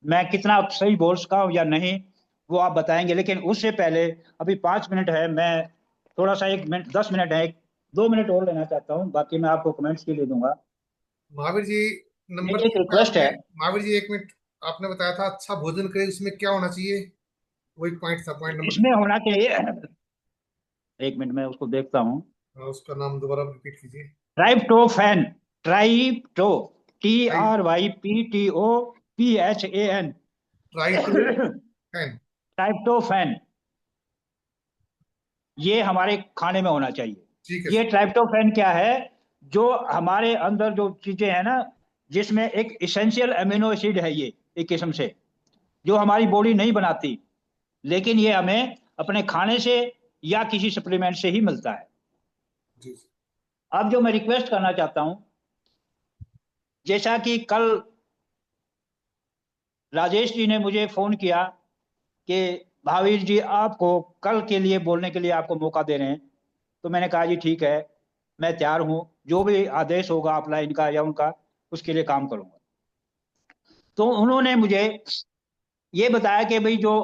मैं कितना सही बोल सका हूं या नहीं वो आप बताएंगे, लेकिन उससे पहले अभी 5 मिनट है, मैं थोड़ा सा 1 मिनट 10 मिनट है, 2 मिनट और लेना चाहता हूँ, बाकी मैं आपको कमेंट्स के लिए दूंगा। महावीर जी, नंबर मेरी एक 3 पे रिक्वेस्ट आपने, है। महावीर जी 1 मिनट, आपने बताया था अच्छा भोजन करे, उसमें क्या होना चाहिए? वही पॉइंट था, पॉइंट नंबर इसमें होना चाहिए 1 मिनट में उसको देखता हूँ। उसका नाम दोबारा रिपीट कीजिए। Tryptophan, trypto, T try R Y P T O P H A N, try to fan. Tryptophan, ये हमारे खाने में होना चाहिए। ठीक है ये सर। ट्राइप्टोफैन क्या है? जो हमारे अंदर जो चीजें हैं ना, जिसमें एक इसेंशियल अमीनो एसिड है, ये एक किस्म से जो हमारी बॉडी नहीं बनाती, लेकिन ये हमें अपने खाने से या किसी सप्लीमेंट से ही मिलता है। जी। अब जो मैं रिक्वेस्ट करना चाहता हूं, जैसा कि कल राजेश जी ने मुझे फोन किया कि भावीर जी आपको कल के लिए बोलने के लिए आपको मौका दे रहे हैं, तो मैंने कहा जी ठीक है, मैं तैयार हूं, जो भी आदेश होगा अपलाइन का या उनका, उसके लिए काम करूंगा। तो उन्होंने मुझे ये बताया कि भाई जो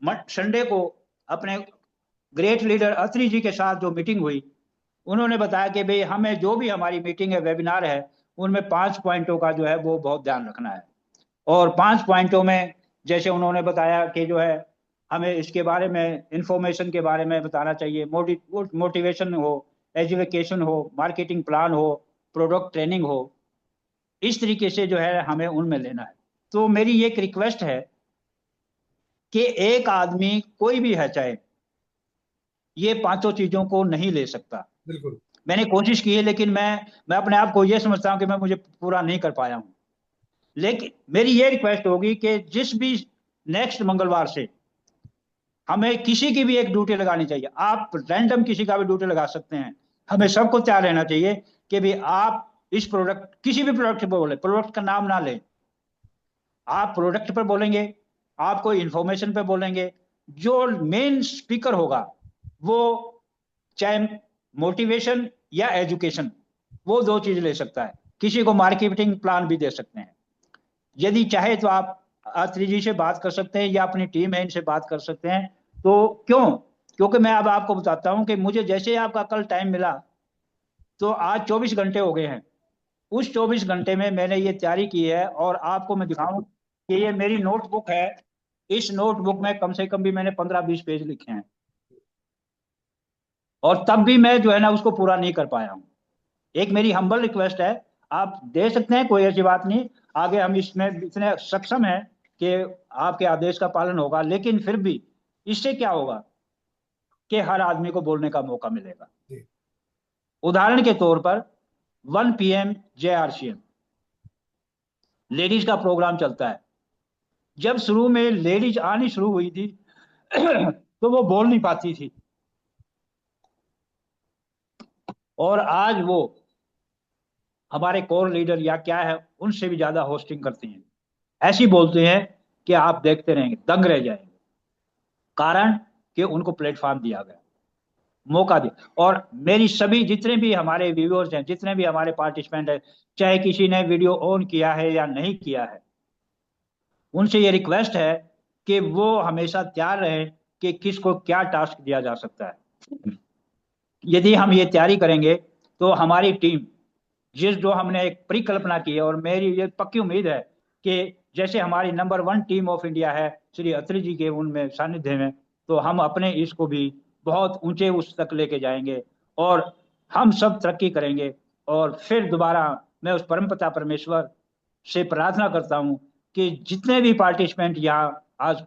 संडे को अपने ग्रेट लीडर अत्री जी के साथ जो मीटिंग हुई, उन्होंने बताया कि भाई हमें जो भी हमारी मीटिंग है, वेबिनार है, उनमें 5 पॉइंटों का जो है वो बहुत ध्यान रखना है। और 5 पॉइंटों में जैसे उन्होंने बताया कि जो है हमें इसके बारे में, इंफॉर्मेशन के बारे में बताना चाहिए, मोटिवेशन हो, एजुकेशन हो, मार्केटिंग प्लान हो, प्रोडक्ट ट्रेनिंग हो, इस तरीके से जो है हमें उनमें लेना है। तो मेरी एक रिक्वेस्ट है कि एक आदमी कोई भी है चाहे, ये पांचों चीजों को नहीं ले सकता। बिल्कुल। मैंने कोशिश की है, लेकिन मैं अपने आप को ये समझता हूं कि मैं मुझे पूरा नहीं कर पाया हूं। लेकिन मेरी ये रिक्वेस्ट होगी कि जिस भी नेक्स्ट मंगलवार से हमें किसी की भी एक ड्यूटी लगानी चाहिए, आप रैंडम किसी का भी ड्यूटी लगा सकते हैं। हमें सबको तैयार रहना चाहिए कि भी आप इस प्रोडक्ट, किसी भी प्रोडक्ट पर बोले, प्रोडक्ट का नाम ना लें, आप प्रोडक्ट पर बोलेंगे, आप कोई इंफॉर्मेशन पे बोलेंगे, जो मेन स्पीकर होगा वो चाहे मोटिवेशन या एजुकेशन, वो दो चीज ले सकता है। किसी को मार्केटिंग प्लान भी दे सकते हैं। यदि चाहे तो आप अत्री जी से बात कर सकते हैं या अपनी टीम है इनसे बात कर सकते हैं। तो क्योंकि मैं अब आपको बताता हूं कि मुझे जैसे आपका कल टाइम मिला, तो आज 24 घंटे हो गए हैं। उस 24 घंटे में मैंने ये तैयारी की है, और आपको मैं दिखाऊं कि ये मेरी नोटबुक है। इस नोटबुक में कम से कम भी मैंने 15-20 पेज लिखे हैं, और तब भी मैं जो है ना उसको पूरा नहीं कर पाया हूं। एक मेरी हम्बल रिक्वेस्ट है, आप दे सकते हैं, कोई ऐसी बात नहीं। आगे हम इसमें इतने सक्षम हैं कि आपके आदेश का पालन होगा, लेकिन फिर भी इससे क्या होगा कि हर आदमी को बोलने का मौका मिलेगा। जी। उदाहरण के तौर पर 1 PM JRCM लेडीज का प्रोग्राम चलता है। जब शुरू में लेडीज आनी शुरू हुई थी तो वो बोल नहीं पाती थी, और आज वो हमारे कोर लीडर या क्या है उनसे भी ज्यादा होस्टिंग करती हैं। ऐसी बोलते हैं कि आप देखते रहेंगे, दंग रह जाएंगे। कारण कि उनको प्लेटफॉर्म दिया गया, मौका दिया। और मेरी सभी जितने भी हमारे व्यूअर्स हैं, जितने भी हमारे पार्टिसिपेंट हैं, चाहे किसी ने वीडियो ऑन किया है या नहीं किया है, उनसे ये रिक्वेस्ट है कि वो हमेशा तैयार रहें कि किसको क्या टास्क दिया जा सकता है। यदि हम ये तैयारी करेंगे तो हमारी टीम, जिस जो हमने एक परिकल्पना की है, और मेरी ये पक्की उम्मीद है कि जैसे हमारी नंबर 1 टीम ऑफ इंडिया है श्री अत्री जी के उनमें सानिध्य में, तो हम अपने इसको भी बहुत ऊंचे उस तक लेके जाएंगे, और हम सब तरक्की करेंगे। और फिर दोबारा मैं उस परमपिता परमेश्वर से प्रार्थना करता हूं कि जितने भी पार्टिसिपेंट यहाँ आज,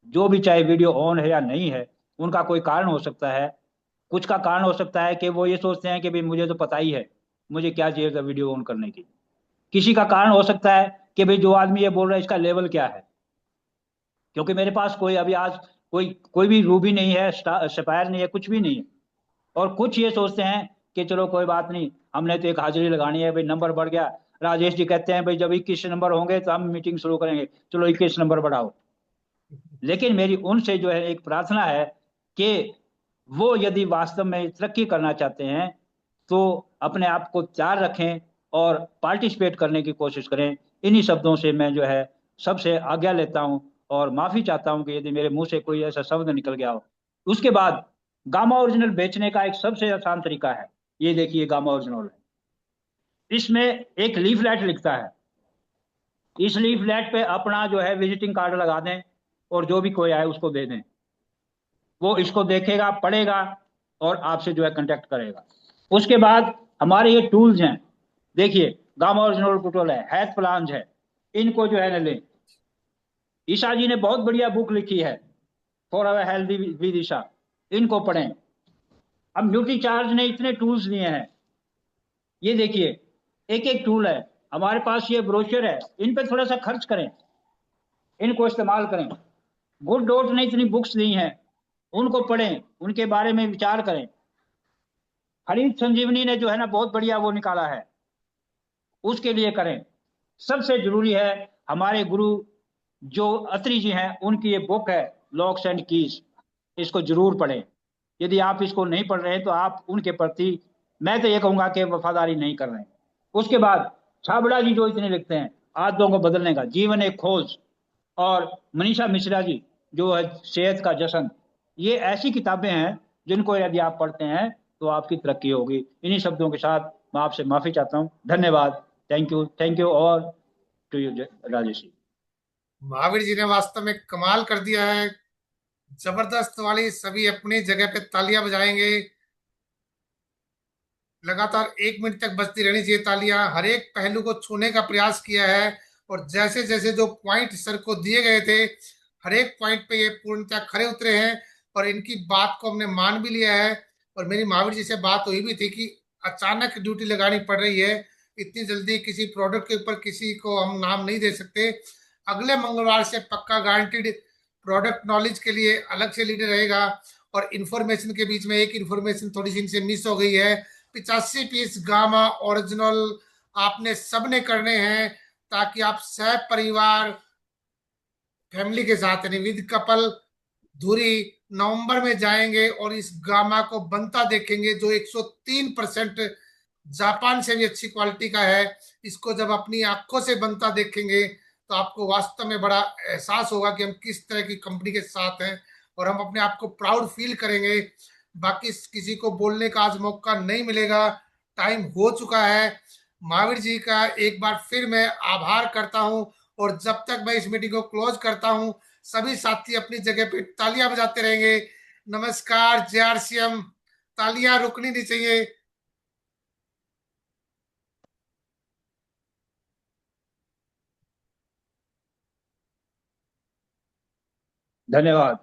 जो भी चाहे वीडियो ऑन है या नहीं है, उनका कोई कारण हो सकता है। कुछ का कारण हो सकता है कि वो ये सोचते हैं कि भाई मुझे तो पता ही है, मुझे क्या चाहिए था वीडियो ऑन करने की। किसी का कारण हो सकता है कि भाई जो आदमी ये बोल रहा है इसका लेवल क्या है, क्योंकि मेरे पास कोई अभी आज कोई कोई भी रूबी नहीं है, सपायर नहीं है, कुछ भी नहीं है। और कुछ ये सोचते हैं कि चलो कोई बात नहीं, हमने तो एक हाजिरी लगानी है, भाई नंबर बढ़ गया। राजेश जी कहते हैं भाई जब 21 नंबर होंगे तो हम मीटिंग शुरू करेंगे, चलो 21 नंबर बढ़ाओ। लेकिन मेरी उनसे जो है एक प्रार्थना है कि वो यदि वास्तव में तरक्की करना चाहते हैं तो अपने आप को तैयार रखें और पार्टिसिपेट करने की कोशिश करें। इन्हीं शब्दों से मैं जो है सबसे आज्ञा लेता हूं, और माफी चाहता हूं कि यदि मेरे मुंह से कोई ऐसा शब्द निकल गया हो। उसके बाद गामा ओरिजिनल बेचने का एक सबसे आसान तरीका है, ये देखिए गामा ओरिजिनल है। इसमें एक लीफलेट लिखता है, इस लीफलेट पे अपना जो है विजिटिंग कार्ड लगा दें, और जो भी कोई आए उसको दे दें। वो इसको देखेगा, पढ़ेगा, और आपसे जो है कांटेक्ट करेगा। उसके बाद हमारे ये टूल्स हैं, देखिए गामा ओरिजिनल टूल है, हैथ प्लान्स है, इनको जो है ना लें। ईशा जी ने बहुत बढ़िया बुक लिखी है, for our healthy with Isha, इनको पढ़ें। अब न्यूट्री चार्ज ने इतने टूल्स दिए हैं, ये देखिए एक एक टूल है। हमारे पास ये ब्रोशर है, इन पे थोड़ा सा खर्च करें, इनको इस्तेमाल करें। गुड डॉट ने इतनी बुक्स दी हैं, उनको पढ़ें, उनके बारे में विचार करें। हरीश संजीवनी ने जो है ना बहुत बढ़िया वो निकाला है, उसके लिए करें। सबसे जरूरी है हमारे गुरु जो अत्री जी हैं, उनकी ये बुक है लॉक्स एंड कीज, इसको जरूर पढ़ें। यदि आप इसको नहीं पढ़ रहे हैं तो आप उनके प्रति, मैं तो ये कहूंगा कि वफादारी नहीं कर रहे हैं। उसके बाद छाबड़ा जी जो इतने लिखते हैं आदतों को बदलने का, जीवन एक खोज, और मनीषा मिश्रा जी जो है सेहत का जश्न, ये ऐसी किताबें हैं जिनको यदि आप पढ़ते हैं तो आपकी तरक्की होगी। इन्हीं शब्दों के साथ मैं आपसे माफी चाहता हूँ। धन्यवाद। Thank you all to you Rajesh ji. Mahavir ji ने वास्तव में कमाल कर दिया है। जबरदस्त वाली, सभी अपनी जगह पे तालियां बजाएंगे। लगातार 1 मिनट तक बजती रहनी चाहिए तालियां। हर एक पहलू को छूने का प्रयास किया है, और जैसे जैसे जो पॉइंट सर को दिए गए थे, हर एक पॉइंट पे ये पूर्णतः खरे उतरे हैं, और इनकी बात को हमने मान भी लिया है। और मेरी महावीर जी से बात हुई भी थी कि अचानक ड्यूटी लगानी पड़ रही है, इतनी जल्दी किसी प्रोडक्ट के ऊपर किसी को हम नाम नहीं दे सकते। अगले मंगलवार से पक्का गारंटीड प्रोडक्ट नॉलेज के लिए अलग से लीडर रहेगा। और इन्फॉर्मेशन के बीच में एक इन्फॉर्मेशन थोड़ी सी इनसे मिस हो गई है। 85 पीस गामा ओरिजिनल आपने सबने करने हैं, ताकि आप सह परिवार फैमिली के साथ यानी विद कपल धुरी नवंबर में जाएंगे और इस गामा को बनता देखेंगे, जो 103% जापान से भी अच्छी क्वालिटी का है। इसको जब अपनी आंखों से बनता देखेंगे तो आपको वास्तव में बड़ा एहसास होगा कि हम किस तरह की कंपनी के साथ हैं, और हम अपने आप को प्राउड फील करेंगे। बाकी किसी को बोलने का आज मौका नहीं मिलेगा, टाइम हो चुका है। महावीर जी का एक बार फिर मैं आभार करता हूं, और जब तक मैं इस मीटिंग को क्लोज करता हूं, सभी साथी अपनी जगह पे तालियां बजाते रहेंगे। नमस्कार, JRCM। तालियां रुकनी नहीं चाहिए। धन्यवाद।